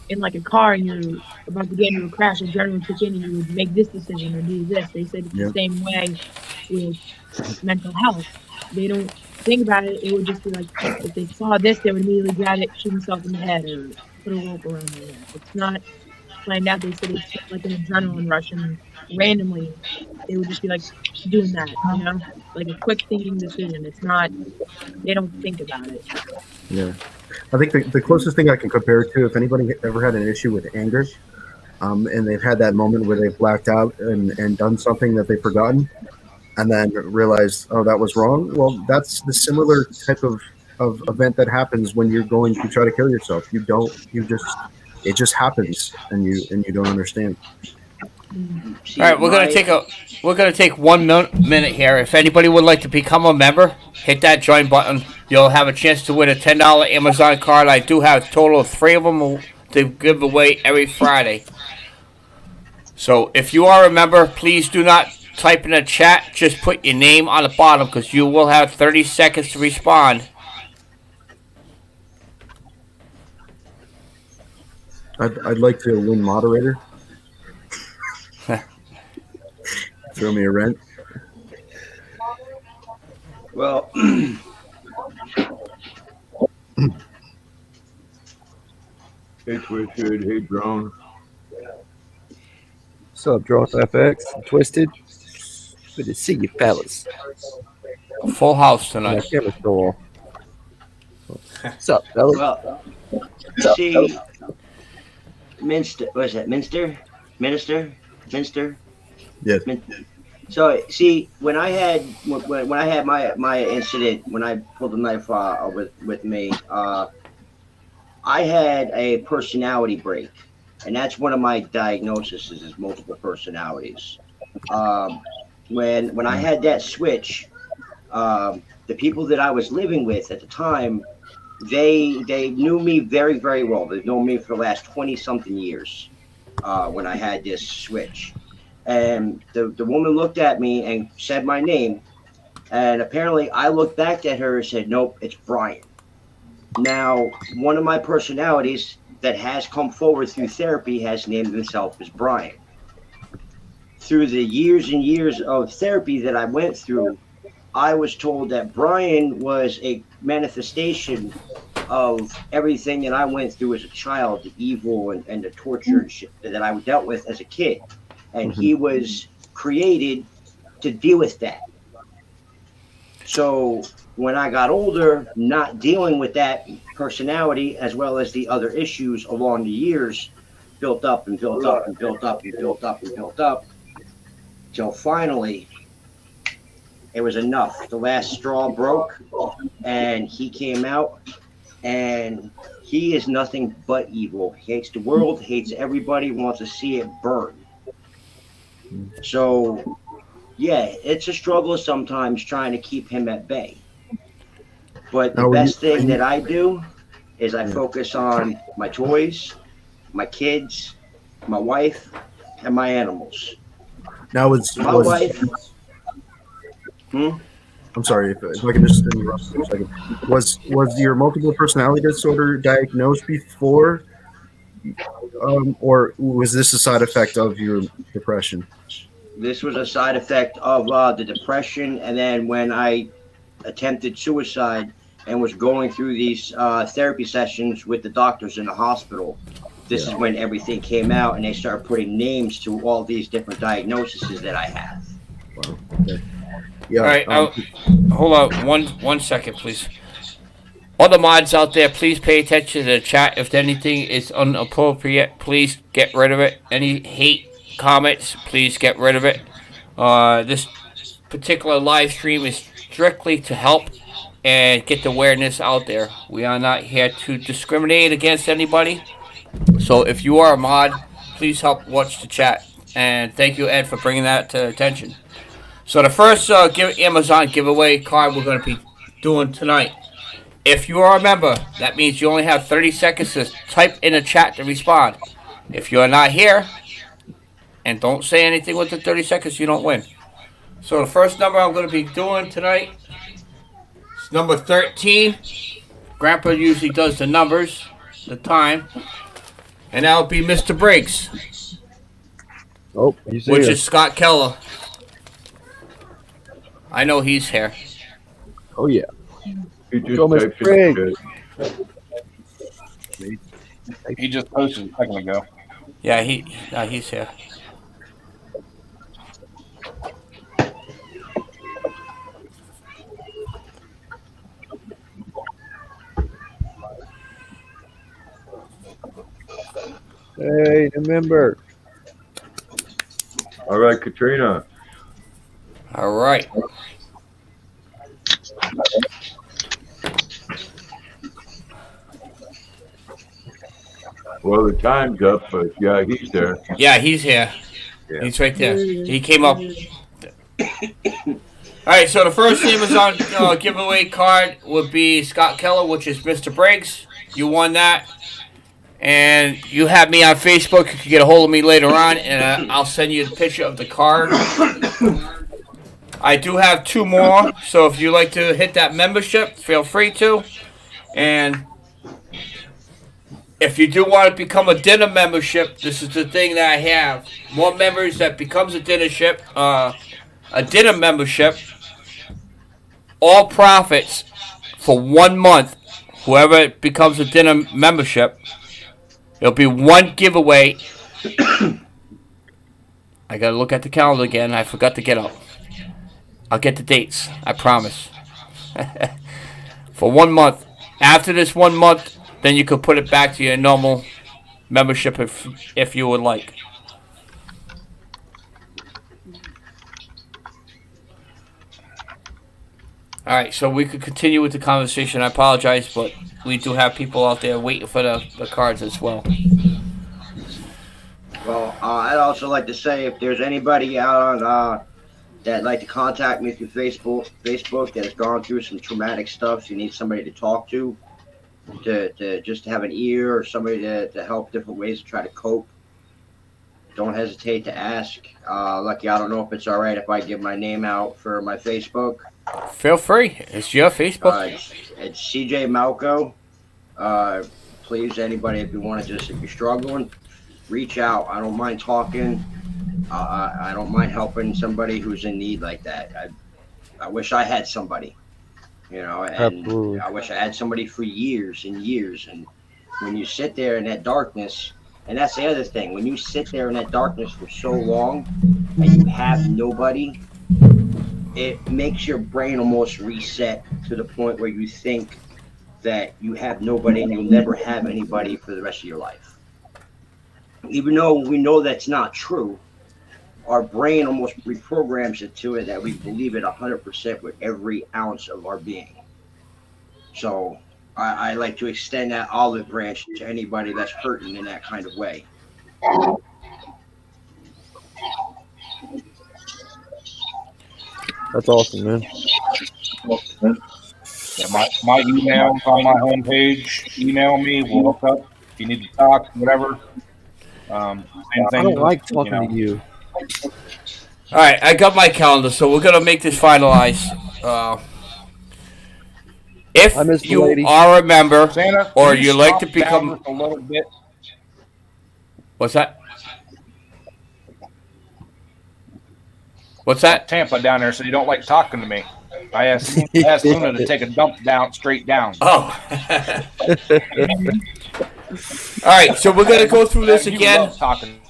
in like a car and you're about to get into a crash, adrenaline kicks in and you would make this decision or do this. They said it's the same way with mental health. They don't think about it. It would just be like if they saw this, they would immediately grab it, shoot themselves in the head, or put a rope around their neck. It's not planned out. They said it's like an adrenaline rush, and randomly they would just be like doing that, you know, like a quick thinking decision. It's not. They don't think about it. yeah. I think the closest thing I can compare it to, if anybody ever had an issue with anger, and they've had that moment where they've blacked out and done something that they've forgotten, and then realized, oh, that was wrong. Well, that's the similar type of event that happens when you're going to try to kill yourself. It just happens, and you don't understand. See, all right, we're gonna take 1 minute here. If anybody would like to become a member, hit that join button. You'll have a chance to win a $10 Amazon card. I do have a total of 3 of them to give away every Friday. So if you are a member, please do not type in the chat. Just put your name on the bottom, because you will have 30 seconds to respond. I'd like to win moderator. Throw me a rent. well, Hey, Twisted. Hey, Drone. What's up, Drone FX? Twisted. Good to see you, fellas. Full house My tonight. camera's still off. What's up, fellas? well, see, Minster, what is that? Minister? Yes. So see, when I had my incident, when I pulled the knife with me, I had a personality break, and that's one of my diagnoses is multiple personalities. When I had that switch, the people that I was living with at the time, they knew me very, very well. They've known me for the last 20-something years. When I had this switch, and the woman looked at me and said my name, and apparently I looked back at her and said, "Nope, it's Brian." Now, one of my personalities that has come forward through therapy has named himself as Brian. Through the years and years of therapy that I went through, I was told that Brian was a manifestation of everything that I went through as a child, the evil and the torture and shit that I dealt with as a kid. And he was created to deal with that. So when I got older, not dealing with that personality as well as the other issues along the years, built up and built up and built up and built up and built up, till finally it was enough. The last straw broke, and he came out, and he is nothing but evil. He hates the world, hates everybody, wants to see it burn. So yeah, it's a struggle sometimes trying to keep him at bay. But the best thing that I do is I focus on my toys, my kids, my wife, and my animals. Now, my wife. I'm sorry if I can just interrupt for a second. Was your multiple personality disorder diagnosed before, or was this a side effect of your depression? This was a side effect of the depression, and then when I attempted suicide and was going through these therapy sessions with the doctors in the hospital, this is when everything came out, and they started putting names to all these different diagnoses that I have. Wow. Okay. Yeah. All right. Hold on one second, please. All the mods out there, please pay attention to the chat. If anything is inappropriate, please get rid of it. Any hate comments, please get rid of it. This particular live stream is strictly to help and get the awareness out there. We are not here to discriminate against anybody. So if you are a mod, please help watch the chat. And thank you, Ed, for bringing that to attention. So the first Amazon giveaway card we're going to be doing tonight. If you are a member, that means you only have 30 seconds to type in a chat to respond. If you're not here and don't say anything within 30 seconds, you don't win. So the first number I'm going to be doing tonight is number 13. Grandpa usually does the numbers, the time. And that will be Mr. Briggs. Oh, he's which here. is Scott Keller. I know he's here. Oh, yeah. He just Go, Mr. Briggs. He just posted a second ago. Yeah, he's here. Hey, remember. All right, Katrina. All right. Well, the time's up, but yeah, he's there. Yeah, he's here. Yeah. He's right there. He came up. All right, so the first Amazon giveaway card would be Scott Keller, which is Mr. Briggs. You won that. And you have me on Facebook. You can get a hold of me later on, and I'll send you a picture of the card. I do have 2 more, so if you like to hit that membership, feel free to. And if you do want to become a dinner membership, this is the thing that I have. More members that becomes a dinner membership, all profits for 1 month, whoever becomes a dinner membership, it'll be 1 giveaway. I gotta look at the calendar again. I forgot to get up. I'll get the dates. I promise. For 1 month. After this 1 month, then you could put it back to your normal membership if you would like. All right, so we could continue with the conversation. I apologize, but we do have people out there waiting for the cards as well. Well, I'd also like to say if there's anybody out on that'd like to contact me through Facebook that has gone through some traumatic stuff, so you need somebody to talk to just have an ear or somebody to help different ways to try to cope, don't hesitate to ask. Lucky, I don't know if it's all right if I give my name out for my Facebook. Feel free. It's your Facebook. It's CJ Malco. Please, anybody, if you're struggling, reach out. I don't mind talking. I don't mind helping somebody who's in need like that. I wish I had somebody, you know, and Absolutely. I wish I had somebody for years and years. And when you sit there in that darkness, and that's the other thing, when you sit there in that darkness for so long and you have nobody, it makes your brain almost reset to the point where you think that you have nobody and you'll never have anybody for the rest of your life. Even though we know that's not true, our brain almost reprograms it to it that we believe it 100% with every ounce of our being. So I like to extend that olive branch to anybody that's hurting in that kind of way. That's awesome, man. Yeah, my email's on my homepage. Email me. We'll hook up if you need to talk, whatever. Same I thing. don't like you talking know. to you. All right, I got my calendar, so we're gonna make this finalized. If I miss the you lady. are a member Santa, or can you you like to stop down become, just a little bit? what's that? What's that? Tampa down there, so you don't like talking to me. I asked Luna to take a dump down straight down. Oh. All right, so we're gonna go through this You again. love talking.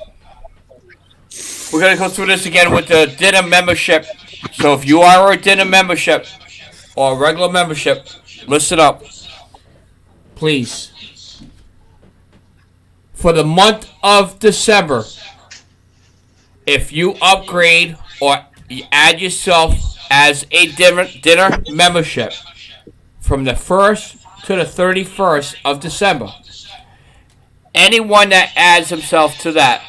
We're going to go through this again with the dinner membership. So if you are a dinner membership or a regular membership, listen up. Please. For the month of December, if you upgrade or you add yourself as a dinner membership from the 1st to the 31st of December, anyone that adds himself to that,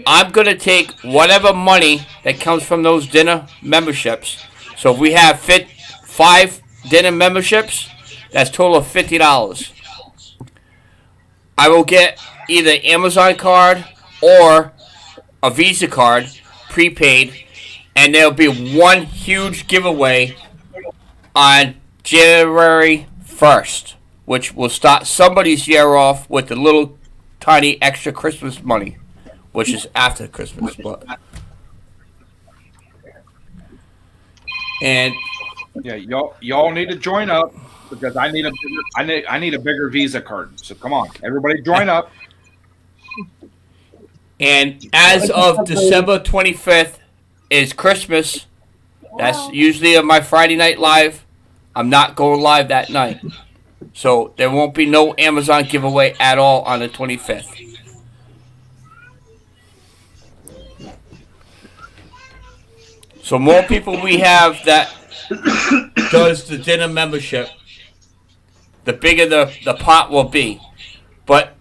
I'm going to take whatever money that comes from those dinner memberships. So if we have 5 dinner memberships, that's a total of $50. I will get either an Amazon card or a Visa card, prepaid, and there'll be one huge giveaway on January 1st, which will start somebody's year off with a little tiny extra Christmas money, which is after Christmas. And yeah, y'all need to join up because I need a bigger Visa card. So come on, everybody, join up. And as of December 25th is Christmas. That's usually on my Friday night live. I'm not going live that night. So there won't be no Amazon giveaway at all on the 25th. So more people we have that does the dinner membership, the bigger the pot will be. But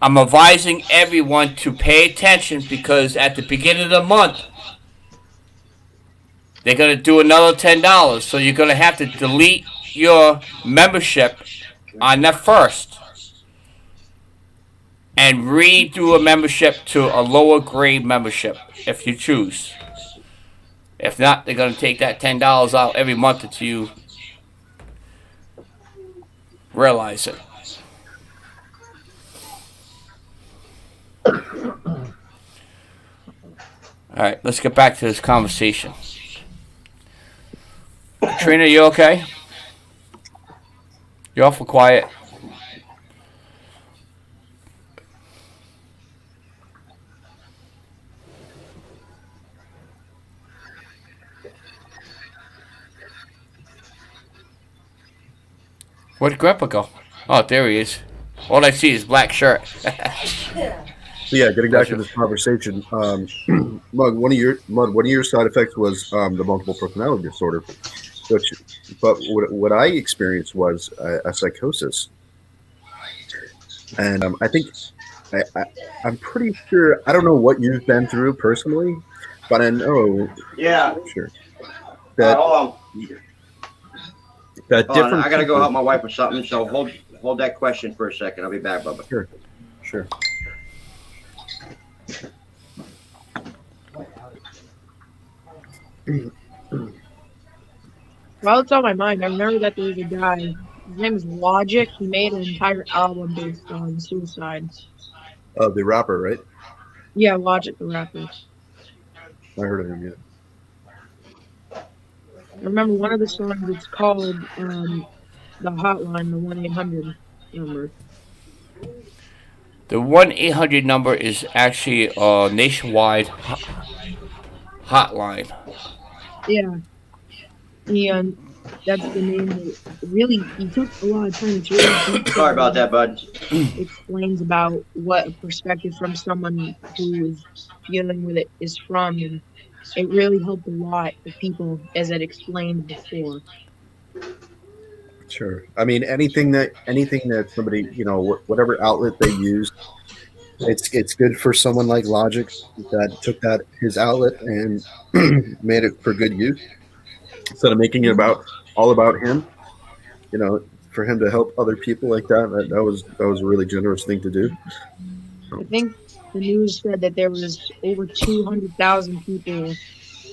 I'm advising everyone to pay attention because at the beginning of the month, they're going to do another $10. So you're going to have to delete your membership on the 1st and redo a membership to a lower grade membership if you choose. If not, they're going to take that $10 out every month until you realize it. All right, let's get back to this conversation. Katrina, you okay? You're awful quiet. Where'd Grandpa go? Oh, there he is. All I see is black shirt. So yeah, getting back to this conversation, Mud, one of your side effects was the multiple personality disorder. But what I experienced was a psychosis, and I think I'm pretty sure, I don't know what you've been through personally, but I know sure that Hold different. on, I gotta go people- help my wife with something. So hold that question for a second. I'll be back, Bubba. Sure. Well, it's on my mind. I remember that there was a guy. His name is Logic. He made an entire album based on suicide. The rapper, right? Yeah, Logic, the rapper. I heard of him. I remember one of the songs. It's called the hotline, the 1-800 number. The 1-800 number is actually a nationwide hotline. Yeah, that's the name. That really, he took a lot of time. It's really deep. Sorry about that, bud. Explains about what a perspective from someone who is dealing with it is from, and it really helped a lot of people, as it explained before. Sure. I mean, anything that somebody, whatever outlet they use, it's good for someone like Logic that took that his outlet and made it for good use instead of making it all about him. For him to help other people like that was a really generous thing to do. I think the news said that there was over 200,000 people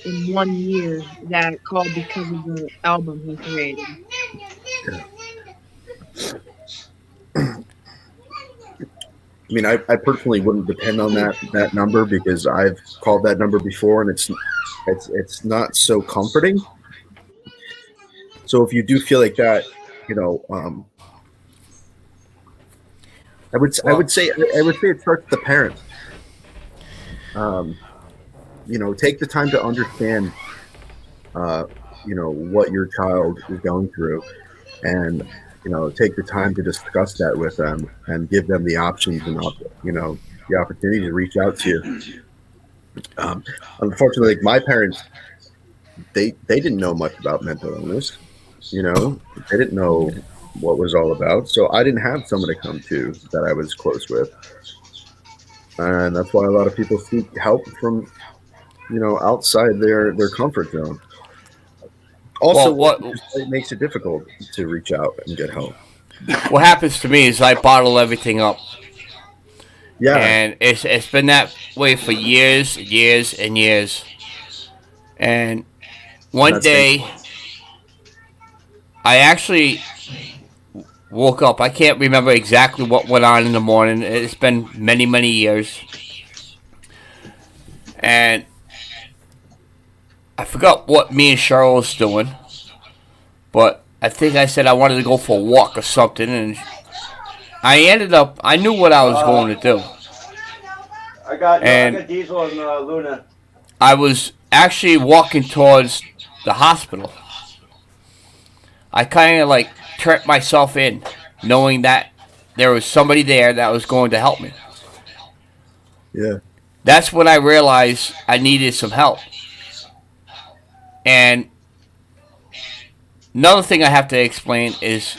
in 1 year that called because of the album he created. Yeah. I mean, I personally wouldn't depend on that number because I've called that number before and it's not so comforting. So if you do feel like that, I would say it starts with the parents. Take the time to understand, what your child is going through, and take the time to discuss that with them and give them the options and the opportunity to reach out to you. Unfortunately, like my parents, they didn't know much about mental illness. They didn't know what it was all about. So I didn't have someone to come to that I was close with. And that's why a lot of people seek help from, outside their comfort zone. Also, it makes it difficult to reach out and get help. What happens to me is I bottle everything up. Yeah. And it's been that way for years, years, and years. And one day, I actually woke up. I can't remember exactly what went on in the morning. It's been many, many years. And I forgot what me and Cheryl was doing. But I think I said I wanted to go for a walk or something. And I knew what I was going to do. I got Diesel and Luna. I was actually walking towards the hospital. I kind of like turned myself in, knowing that there was somebody there that was going to help me. Yeah. That's when I realized I needed some help. And another thing I have to explain is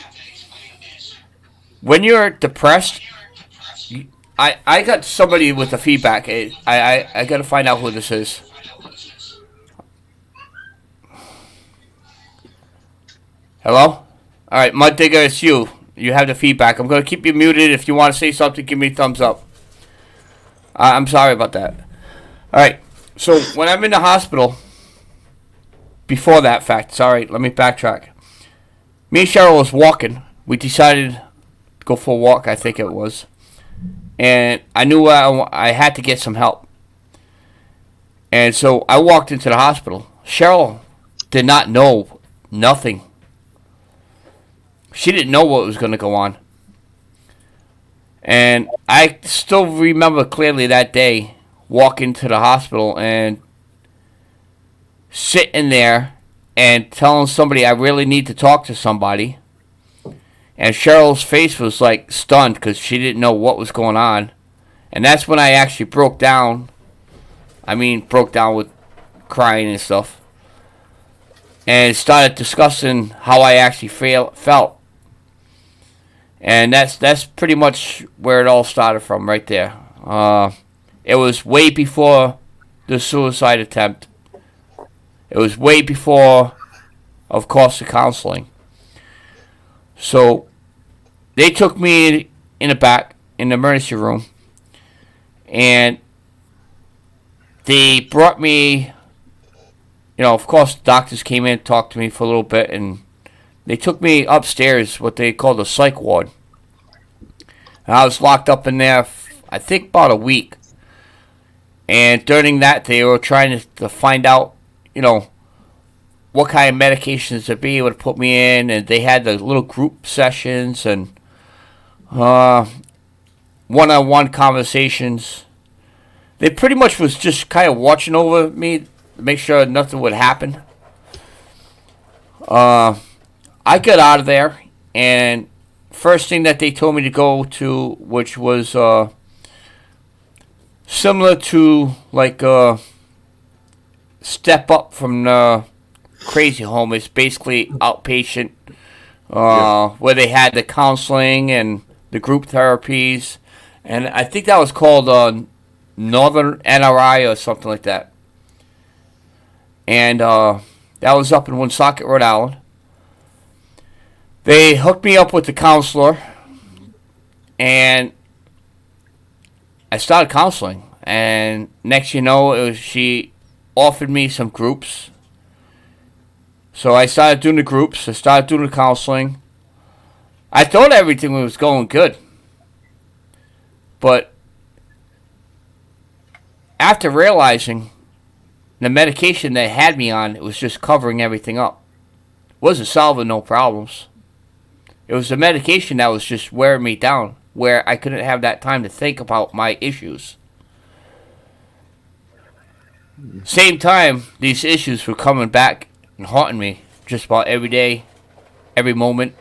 when you're depressed, I got somebody with the feedback. I got to find out who this is. Hello? All right, Mud Digger, it's you. You have the feedback. I'm going to keep you muted. If you want to say something, give me a thumbs up. I'm sorry about that. All right, so when I'm in the hospital, before that fact, sorry, let me backtrack. Me and Cheryl was walking. We decided to go for a walk, I think it was. And I knew I had to get some help. And so I walked into the hospital. Cheryl did not know nothing. She didn't know what was going to go on. And I still remember clearly that day walking to the hospital and sitting there and telling somebody I really need to talk to somebody. And Cheryl's face was like stunned because she didn't know what was going on. And that's when I actually broke down. I mean, broke down with crying and stuff. And started discussing how I actually felt. And that's pretty much where it all started from right there. It was way before the suicide attempt. It was way before, of course, the counseling. So they took me in the back, in the emergency room, and they brought me, of course, the doctors came in, talked to me for a little bit, and they took me upstairs, what they call the psych ward. And I was locked up in there, I think, about a week. And during that, they were trying to find out, what what kind of medications to be able to put me in, and they had the little group sessions and one-on-one conversations. They pretty much was just kind of watching over me to make sure nothing would happen. I got out of there, and first thing that they told me to go to, which was similar to like step up from the crazy home, is basically outpatient, where they had the counseling and the group therapies, and I think that was called Northern NRI or something like that. And that was up in Woonsocket, Rhode Island. They hooked me up with the counselor, and I started counseling. And next you know, she offered me some groups. So I started doing the groups. I started doing the counseling. I thought everything was going good. But after realizing the medication they had me on, it was just covering everything up. It wasn't solving no problems. It was the medication that was just wearing me down, where I couldn't have that time to think about my issues. Same time, these issues were coming back and haunting me just about every day, every moment.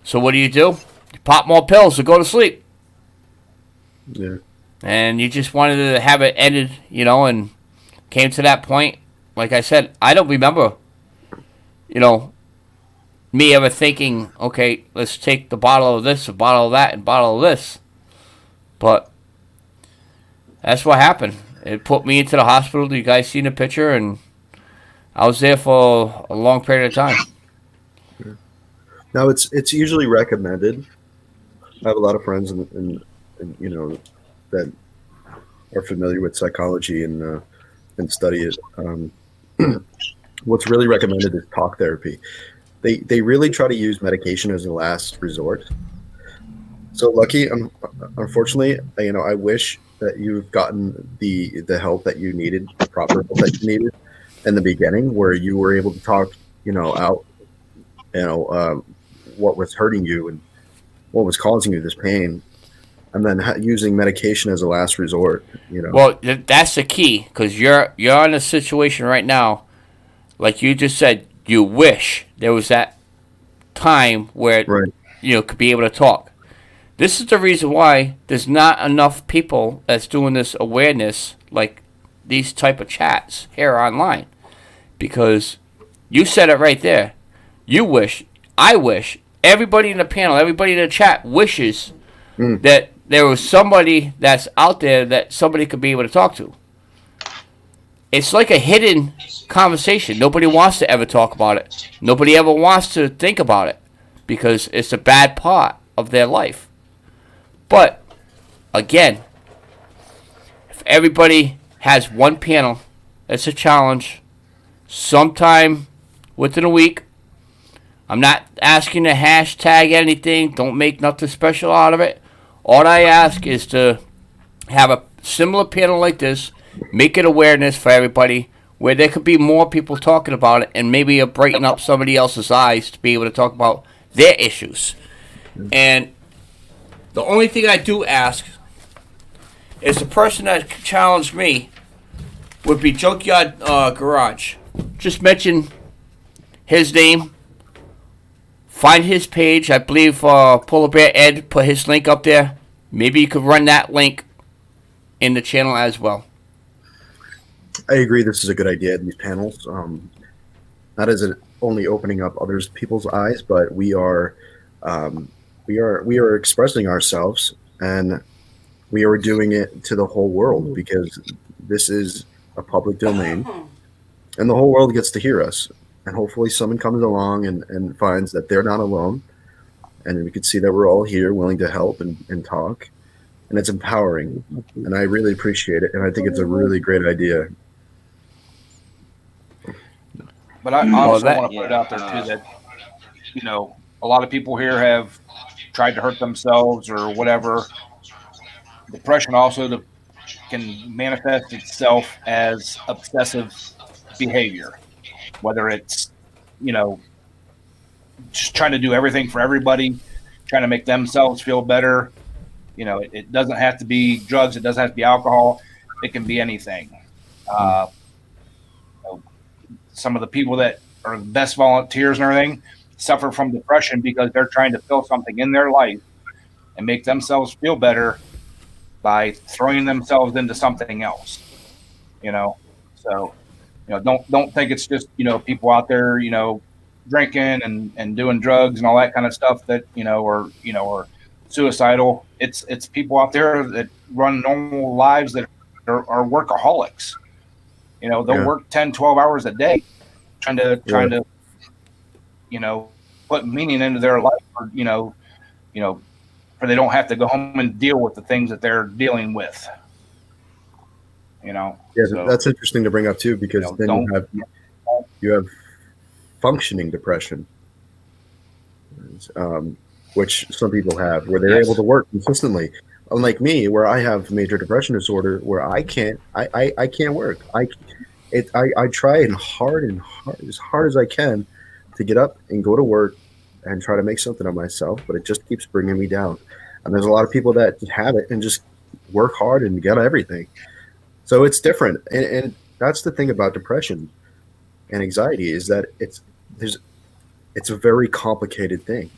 So what do? You pop more pills to go to sleep. Yeah. And you just wanted to have it ended, and came to that point. Like I said, I don't remember, me ever thinking, okay, let's take the bottle of this, a bottle of that, and a bottle of this. But that's what happened. It put me into the hospital. You guys seen the picture, and I was there for a long period of time. Now it's usually recommended. I have a lot of friends and that are familiar with psychology and study it. What's really recommended is talk therapy. They really try to use medication as a last resort. So Lucky, unfortunately, I wish that you've gotten the help that you needed, the proper help that you needed in the beginning, where you were able to talk, out, what was hurting you and what was causing you this pain, and then using medication as a last resort. Well, that's the key, because you're in a situation right now, like you just said. You wish there was that time where could be able to talk. This is the reason why there's not enough people that's doing this awareness, like these type of chats here online, because you said it right there. You wish, I wish, everybody in the panel, everybody in the chat wishes that there was somebody that's out there that somebody could be able to talk to. It's like a hidden conversation. Nobody wants to ever talk about it. Nobody ever wants to think about it because it's a bad part of their life. But, again, if everybody has one panel, it's a challenge. Sometime within a week. I'm not asking to hashtag anything. Don't make nothing special out of it. All I ask is to have a similar panel like this. Make it awareness for everybody, where there could be more people talking about it, and maybe brighten up somebody else's eyes to be able to talk about their issues. And the only thing I do ask is the person that challenged me would be Junkyard Garage. Just mention his name, find his page. I believe Polar Bear Ed put his link up there. Maybe you could run that link in the channel as well. I agree. This is a good idea. These panels, not as it only opening up people's eyes, but we are expressing ourselves, and we are doing it to the whole world, because this is a public domain, and the whole world gets to hear us. And hopefully, someone comes along and finds that they're not alone, and we can see that we're all here, willing to help and talk, and it's empowering. And I really appreciate it, and I think it's a really great idea. But I also want to put it out there too that, a lot of people here have tried to hurt themselves or whatever. Depression also can manifest itself as obsessive behavior. whether it's, just trying to do everything for everybody, trying to make themselves feel better. It doesn't have to be drugs. It doesn't have to be alcohol. It can be anything. Some of the people that are the best volunteers and everything suffer from depression because they're trying to fill something in their life and make themselves feel better by throwing themselves into something else. So don't think it's just people out there drinking and doing drugs and all that kind of stuff that or suicidal. It's people out there that run normal lives that are workaholics. They'll work 10, 12 hours a day trying to put meaning into their life, or or they don't have to go home and deal with the things that they're dealing with. Yeah, so, that's interesting to bring up too, because then you have functioning depression, which some people have, where they're able to work consistently. Unlike me, where I have major depression disorder, where I can't work. I try as hard as I can to get up and go to work and try to make something of myself, but it just keeps bringing me down. And there's a lot of people that have it and just work hard and get everything. So it's different, and that's the thing about depression and anxiety, is that it's a very complicated thing.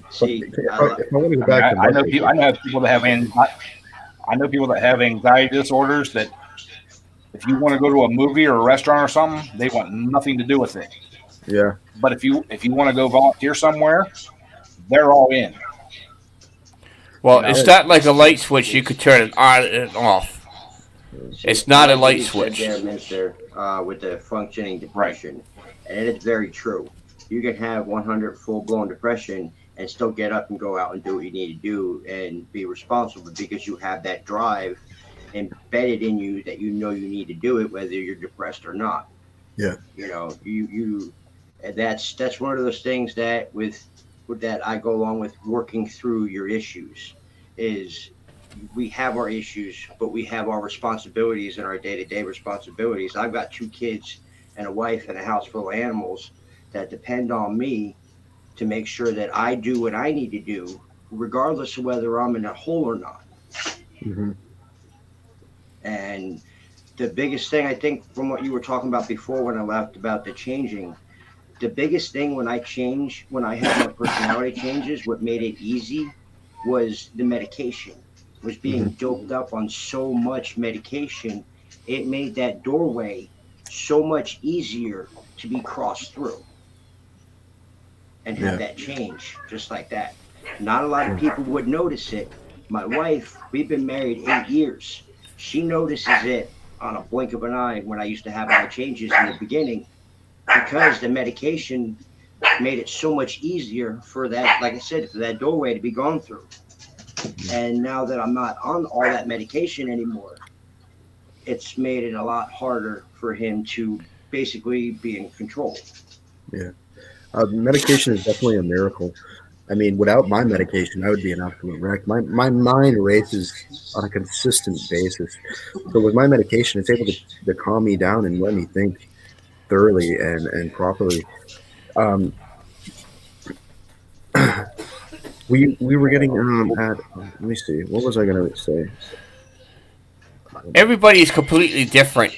See, if I want to go back to I know people that have anxiety disorders that if you want to go to a movie or a restaurant or something, they want nothing to do with it. Yeah. But if you want to go volunteer somewhere, they're all in. Well, it's not like a light switch you could turn it on and off. It's not a light switch. There, Mister, with the functioning depression, and it's very true. You can have 100 full-blown depression and still get up and go out and do what you need to do and be responsible, because you have that drive embedded in you that you need to do it, whether you're depressed or not. Yeah. You that's one of those things that with that I go along with working through your issues. Is we have our issues, but we have our responsibilities and our day-to-day responsibilities. I've got 2 kids and a wife and a house full of animals that depend on me to make sure that I do what I need to do, regardless of whether I'm in a hole or not. Mm-hmm. And the biggest thing, I think, from what you were talking about before when I left about the changing, the biggest thing when I had my personality changes, what made it easy was the medication. Was being doped up on so much medication. It made that doorway so much easier to be crossed through and have that change just like that. Not a lot of people would notice it. My wife, we've been married 8 years. She notices it on a blink of an eye when I used to have my changes in the beginning, because the medication made it so much easier for that, like I said, for that doorway to be gone through. And now that I'm not on all that medication anymore, it's made it a lot harder for him to basically be in control. Yeah. Medication is definitely a miracle. I mean, without my medication, I would be an absolute wreck. My mind races on a consistent basis. So with my medication, it's able to calm me down and let me think thoroughly and properly. We were getting at, let me see, what was I going to say? Everybody is completely different.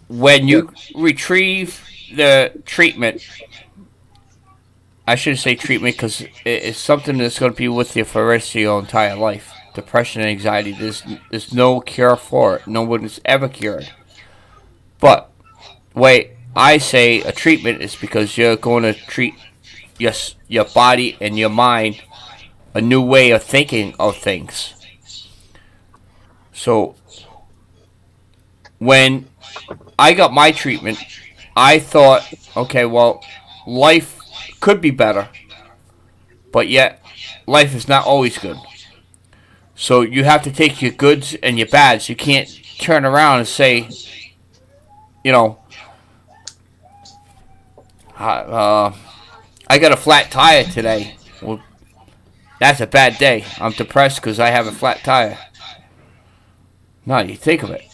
When you retrieve the treatment, I shouldn't say treatment because it's something that's going to be with you for the rest of your entire life. Depression and anxiety, there's no cure for it. No one is ever cured. But wait, I say a treatment is because you're going to treat your body and your mind a new way of thinking of things. So when I got my treatment, I thought, okay, well, life could be better, but yet life is not always good. So you have to take your goods and your bads. You can't turn around and say, I got a flat tire today. Well, that's a bad day. I'm depressed because I have a flat tire. No, you think of it.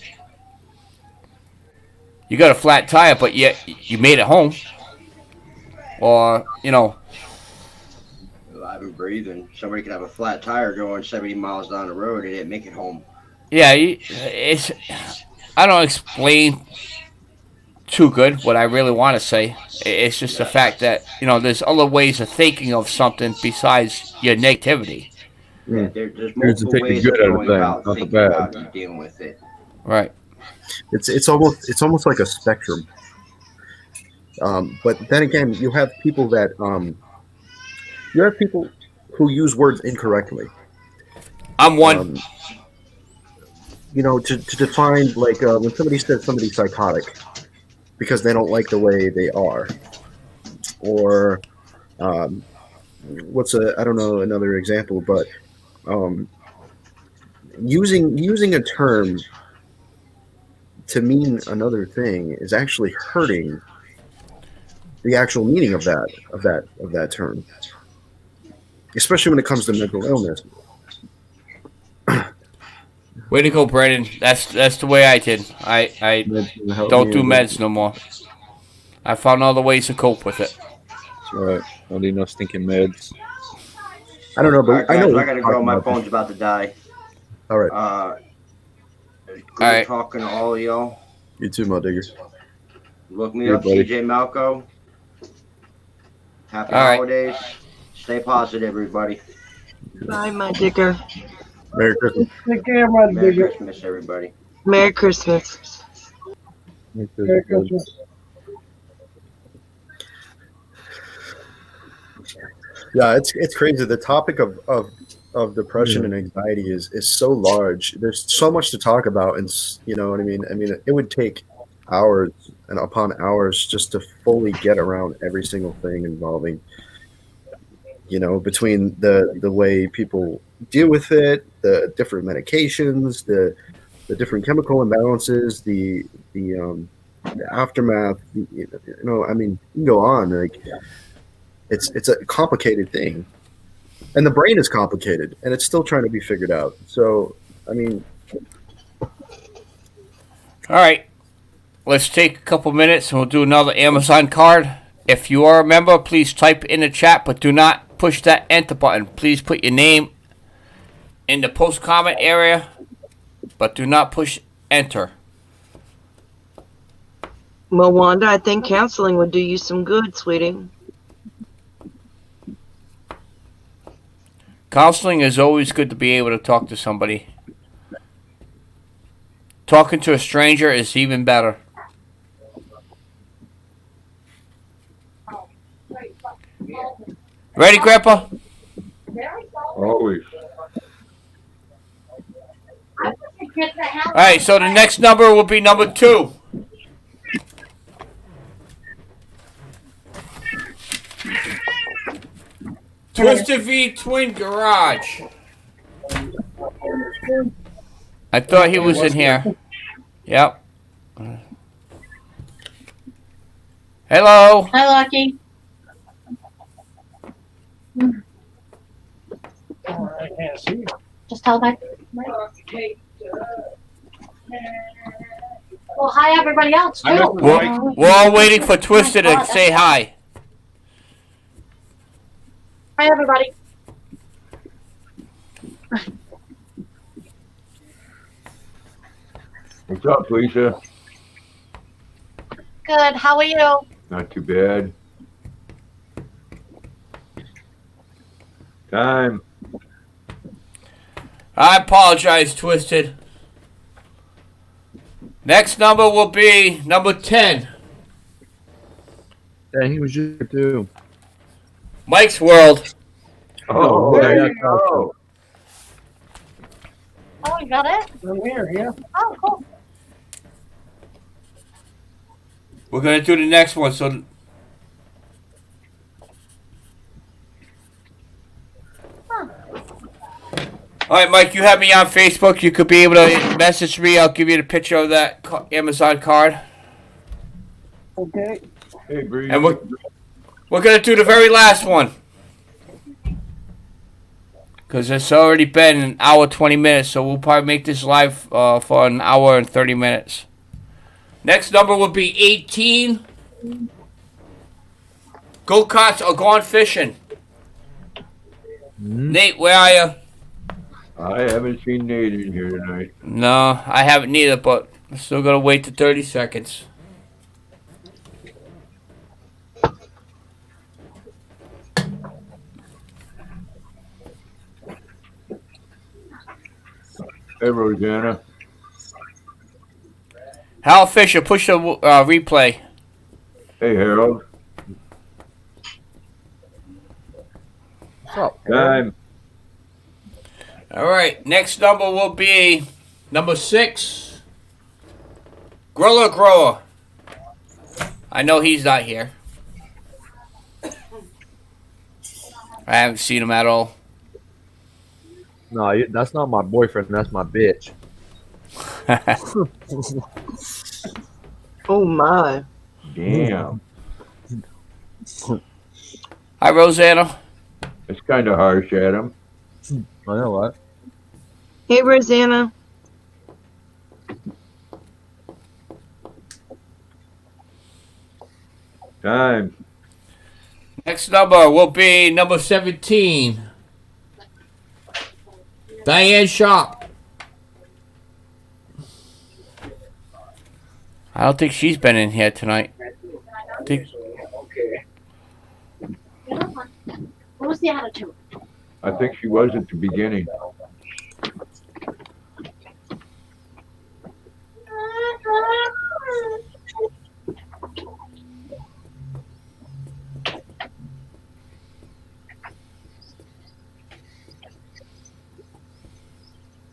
you got a flat tire, but yet you made it home. Or, you know. Alive and breathing. Somebody could have a flat tire going 70 miles down the road and didn't make it home. Yeah, it's. I don't explain too good what I really want to say. It's just the fact that, you know, there's other ways of thinking of something besides your negativity. Yeah, there's multiple ways of going about thinking about and dealing with it. Right. It's almost like a spectrum. But then again, you have people who use words incorrectly. I'm one. You know, to define, like, when somebody says somebody's psychotic because they don't like the way they are, or I don't know another example, but using a term to mean another thing is actually hurting the actual meaning of that term, especially when it comes to mental illness. Way to go, Brandon. That's the way I did. I don't do meds no more. I found other ways to cope with it. That's right. Don't need no stinking meds. I don't know, but All right, I know. guys, I gotta go. My phone's about to die. All right. Good talking to all of y'all. You too, Mud Digger. Look me Hey, up, buddy. CJ Malco. Happy All right. holidays. Stay positive, everybody. Bye, my digger. Merry Christmas. Take care, my Merry digger. Christmas, everybody. Merry Christmas. Merry Christmas. Yeah, it's crazy. The topic of depression and anxiety is so large. There's so much to talk about, and you know what I mean. I mean, it would take hours and upon hours just to fully get around every single thing involving, you know, between the way people deal with it, the different medications, the different chemical imbalances, the aftermath. You know, I mean, you can go on. Like, it's a complicated thing, and the brain is complicated, and it's still trying to be figured out. So, I mean, All right. Let's take a couple minutes and we'll do another Amazon card. If you are a member, please type in the chat, but do not push that enter button. Please put your name in the post comment area, but do not push enter. Well, Wanda, I think counseling would do you some good, sweetie. Counseling is always good to be able to talk to somebody. Talking to a stranger is even better. Ready, Grandpa? Always. Alright, so the next number will be number 2. Twisted V Twin Garage. I thought he was in here. Yep. Hello. Hi, Lucky. Just tell my. Well, hi, everybody else, too. We're all waiting for Twisted to say hi. Hi, everybody. What's up, Lisa? Good. How are you? Not too bad. Time. I apologize, Twisted. Next number will be number 10. Yeah, he was just too. Mike's World. Oh, there you go. Oh, you got it? I'm here, yeah. Oh, cool. We're going to do the next one. So, all right, Mike, you have me on Facebook. You could be able to message me. I'll give you the picture of that Amazon card. Okay. Hey, Bree. And we're going to do the very last one. Because it's already been an hour, 20 minutes. So we'll probably make this live for an hour and 30 minutes. Next number will be 18. Go-karts are gone fishing. Nate, where are you? I haven't seen Nate in here tonight. No, I haven't neither, but I'm still going to wait to 30 seconds. Hey, Rosanna. Hal Fisher, push the replay. Hey, Harold. What's up? Time. All right, next number will be number 6. Griller Grower. I know he's not here. I haven't seen him at all. No, that's not my boyfriend. That's my bitch. Oh my. Damn. Hi, Rosanna. It's kind of harsh, Adam. I know what. Hey, Rosanna. Time. Next number will be number 17. Diane Sharp. I don't think she's been in here tonight. What was the attitude? I think she was at the beginning.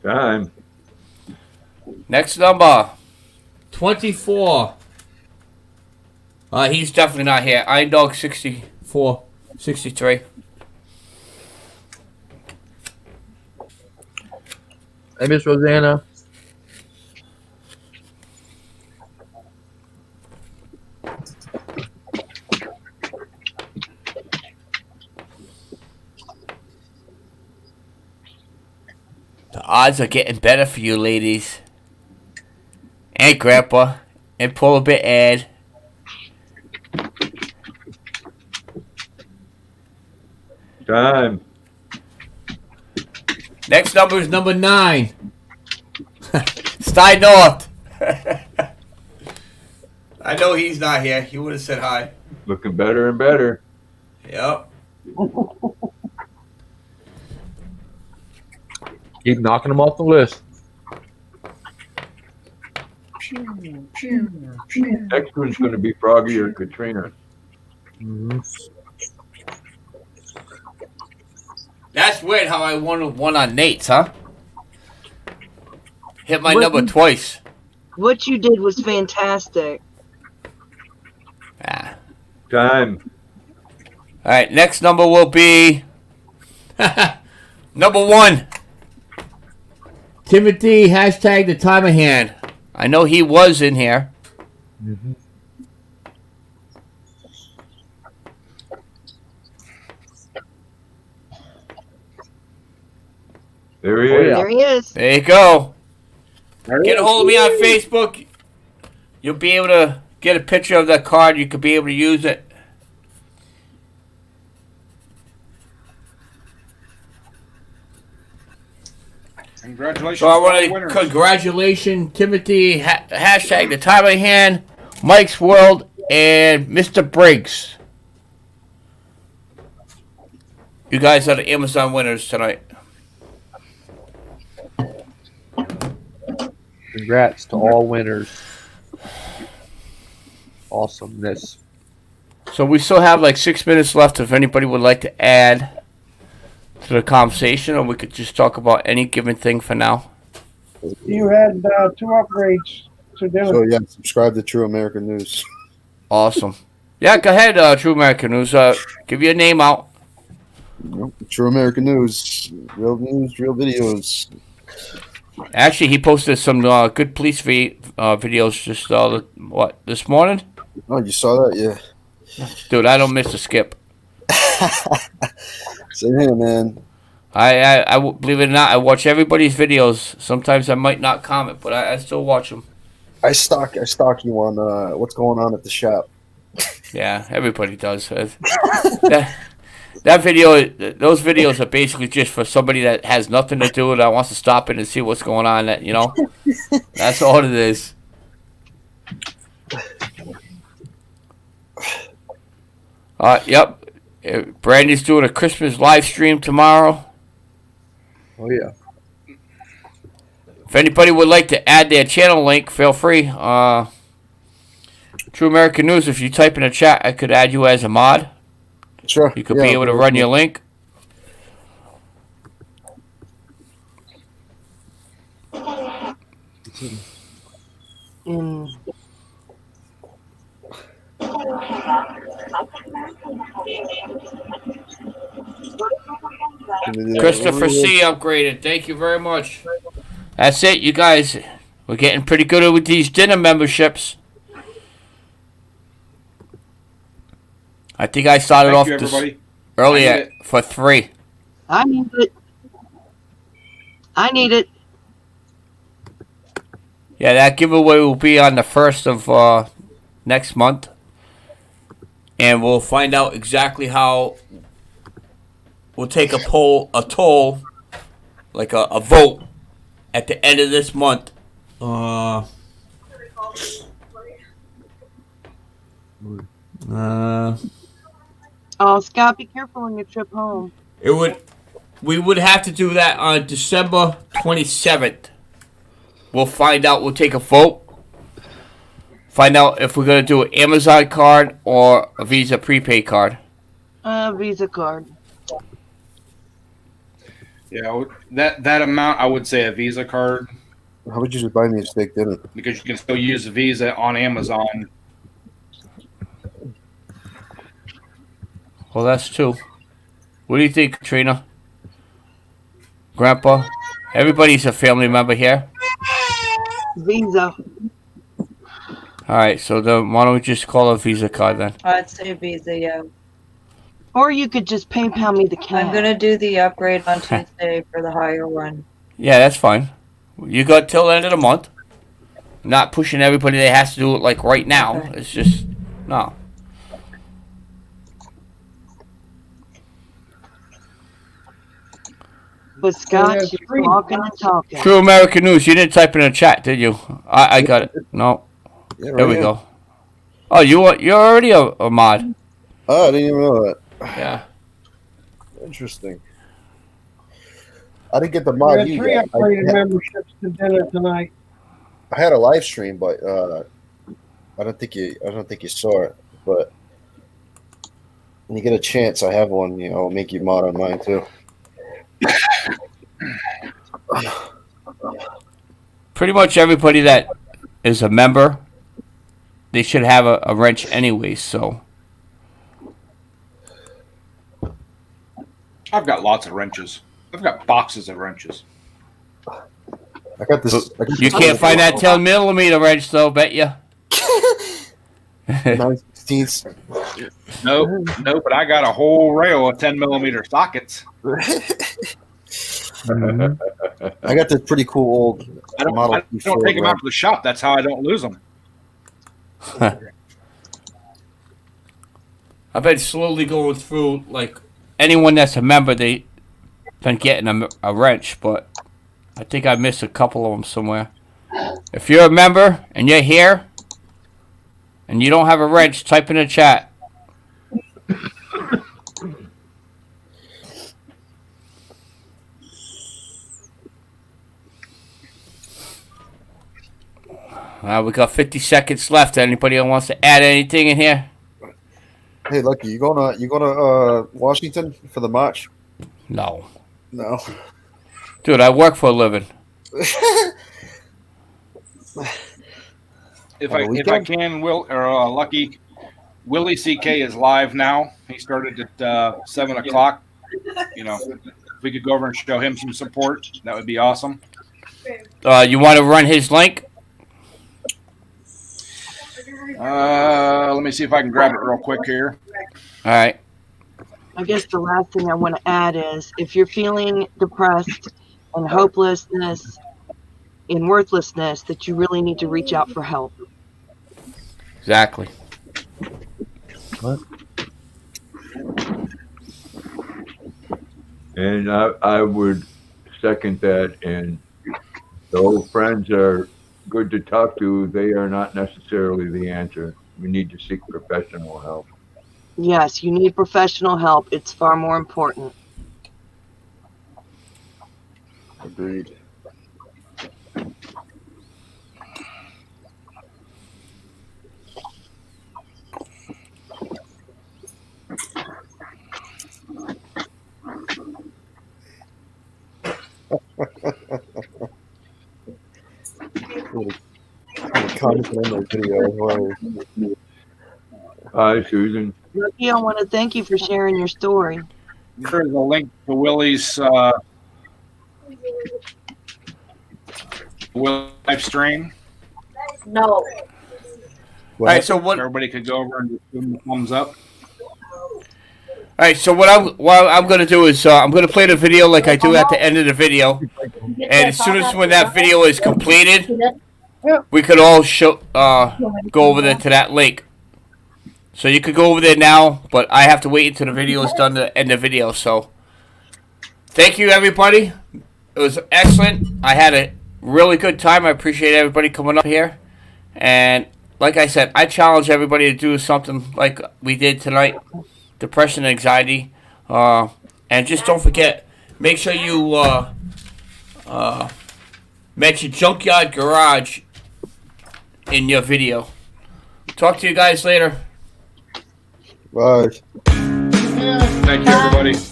Time. Next number, 24. He's definitely not here. Iron Dog 64, 63. Hey, Miss Rosanna. The odds are getting better for you ladies. And Grandpa. And Polar Bear Ed. Time. Next number is number 9. Stein North. I know he's not here. He would have said hi. Looking better and better. Yep. Keep knocking them off the list. Next one's going to be Froggy or Katrina. That's weird how I won one on Nate's, huh? Hit my What number you- twice. What you did was fantastic. Time. Alright, next number will be number 1. Timothy, hashtag the time of hand. I know he was in here. There he is. There he is. There you go. Get a hold of me on Facebook. You'll be able to get a picture of that card. You could be able to use it. Congratulations So I to all the want to winners. congratulate Timothy, hashtag the time of hand, Mike's World, and Mr. Briggs. You guys are the Amazon winners tonight. Congrats to all winners. Awesomeness. So we still have like 6 minutes left if anybody would like to add to the conversation, or we could just talk about any given thing for now. You had 2 upgrades to do. So yeah, subscribe to True American News. Awesome. Yeah, go ahead, True American News. Give your name out. True American News, real videos. Actually, he posted some good police videos just this morning? Oh, you saw that? Yeah. Dude, I don't miss a skip. Same here, man. I believe it or not, I watch everybody's videos. Sometimes I might not comment, but I still watch them. I stalk you on what's going on at the shop. Yeah, everybody does. That video, those videos are basically just for somebody that has nothing to do that wants to stop in and see what's going on. That that's all it is. Yep. Brandy's doing a Christmas live stream tomorrow. Oh yeah. If anybody would like to add their channel link, feel free. True American News, if you type in the chat, I could add you as a mod. Sure. You could be able to run your link. Christopher C. upgraded. Thank you very much. That's it, you guys. We're getting pretty good with these dinner memberships. I think I started off this earlier for 3. I need it. I need it. Yeah, that giveaway will be on the 1st of next month. And we'll find out exactly how we'll take a toll, like a vote at the end of this month. Oh, Scott, be careful on your trip home. We would have to do that on December 27th. We'll find out. We'll take a vote. Find out if we're going to do an Amazon card or a Visa prepaid card. Visa card. Yeah, that amount, I would say a Visa card. How would you just buy me a steak dinner? Because you can still use Visa on Amazon. Well, that's 2. What do you think, Katrina? Grandpa? Everybody's a family member here. Visa. All right, so then why don't we just call a Visa card then? I'd say Visa, yeah. Or you could just PayPal me the cash. I'm gonna do the upgrade on Tuesday for the higher one. Yeah, that's fine. You got till the end of the month. Not pushing everybody that has to do it like right now. Okay. It's just no. But Scott, you're talking and talking. True American News. You didn't type in the chat, did you? I got it. No. Yeah, right there we here. go. Oh, you're already a mod. Oh, I didn't even know that. Yeah. Interesting. I didn't get the mod. We had 3 upgraded memberships to dinner tonight. I had a live stream, but I don't think you saw it. But when you get a chance, I have one. I'll make you mod on mine too. Pretty much everybody that is a member, they should have a wrench anyway. So I've got lots of wrenches. I've got boxes of wrenches. I got this. You can't find that 10mm wrench though, bet you. 9/16. No, but I got a whole rail of 10mm sockets. I got this pretty cool old model. I don't take them out to the shop. That's how I don't lose them. I've been slowly going through, like, anyone that's a member, they've been getting a wrench, but I think I missed a couple of them somewhere. If you're a member and you're here and you don't have a wrench, type in the chat. We got 50 seconds left. Anybody that wants to add anything in here? Hey, Lucky, you going to Washington for the march? No. No. Dude, I work for a living. If I can, Lucky, Willie CK is live now. He started at 7 o'clock. If we could go over and show him some support, that would be awesome. You want to run his link? Let me see if I can grab it real quick here. All right. I guess the last thing I want to add is if you're feeling depressed and hopelessness in worthlessness that you really need to reach out for help. Exactly. What? And I would second that. And though friends are good to talk to, they are not necessarily the answer. We need to seek professional help. Yes, you need professional help. It's far more important. Agreed. Commenting on my video as well. Hi, Susan. Lucky, I want to thank you for sharing your story. There's a link to Willie's live stream. No. All right, so what? Everybody could go over and just give him a thumbs up. All right, so what I'm going to do is I'm going to play the video like I do at the end of the video, and as soon as when that video is completed, we could all go over there to that link. So you could go over there now, but I have to wait until the video is done to end the video. So thank you, everybody. It was excellent. I had a really good time. I appreciate everybody coming up here. And like I said, I challenge everybody to do something like we did tonight. Depression and anxiety. And just don't forget, make sure you mention Junkyard Garage in your video. Talk to you guys later. Bye. Thank you, everybody.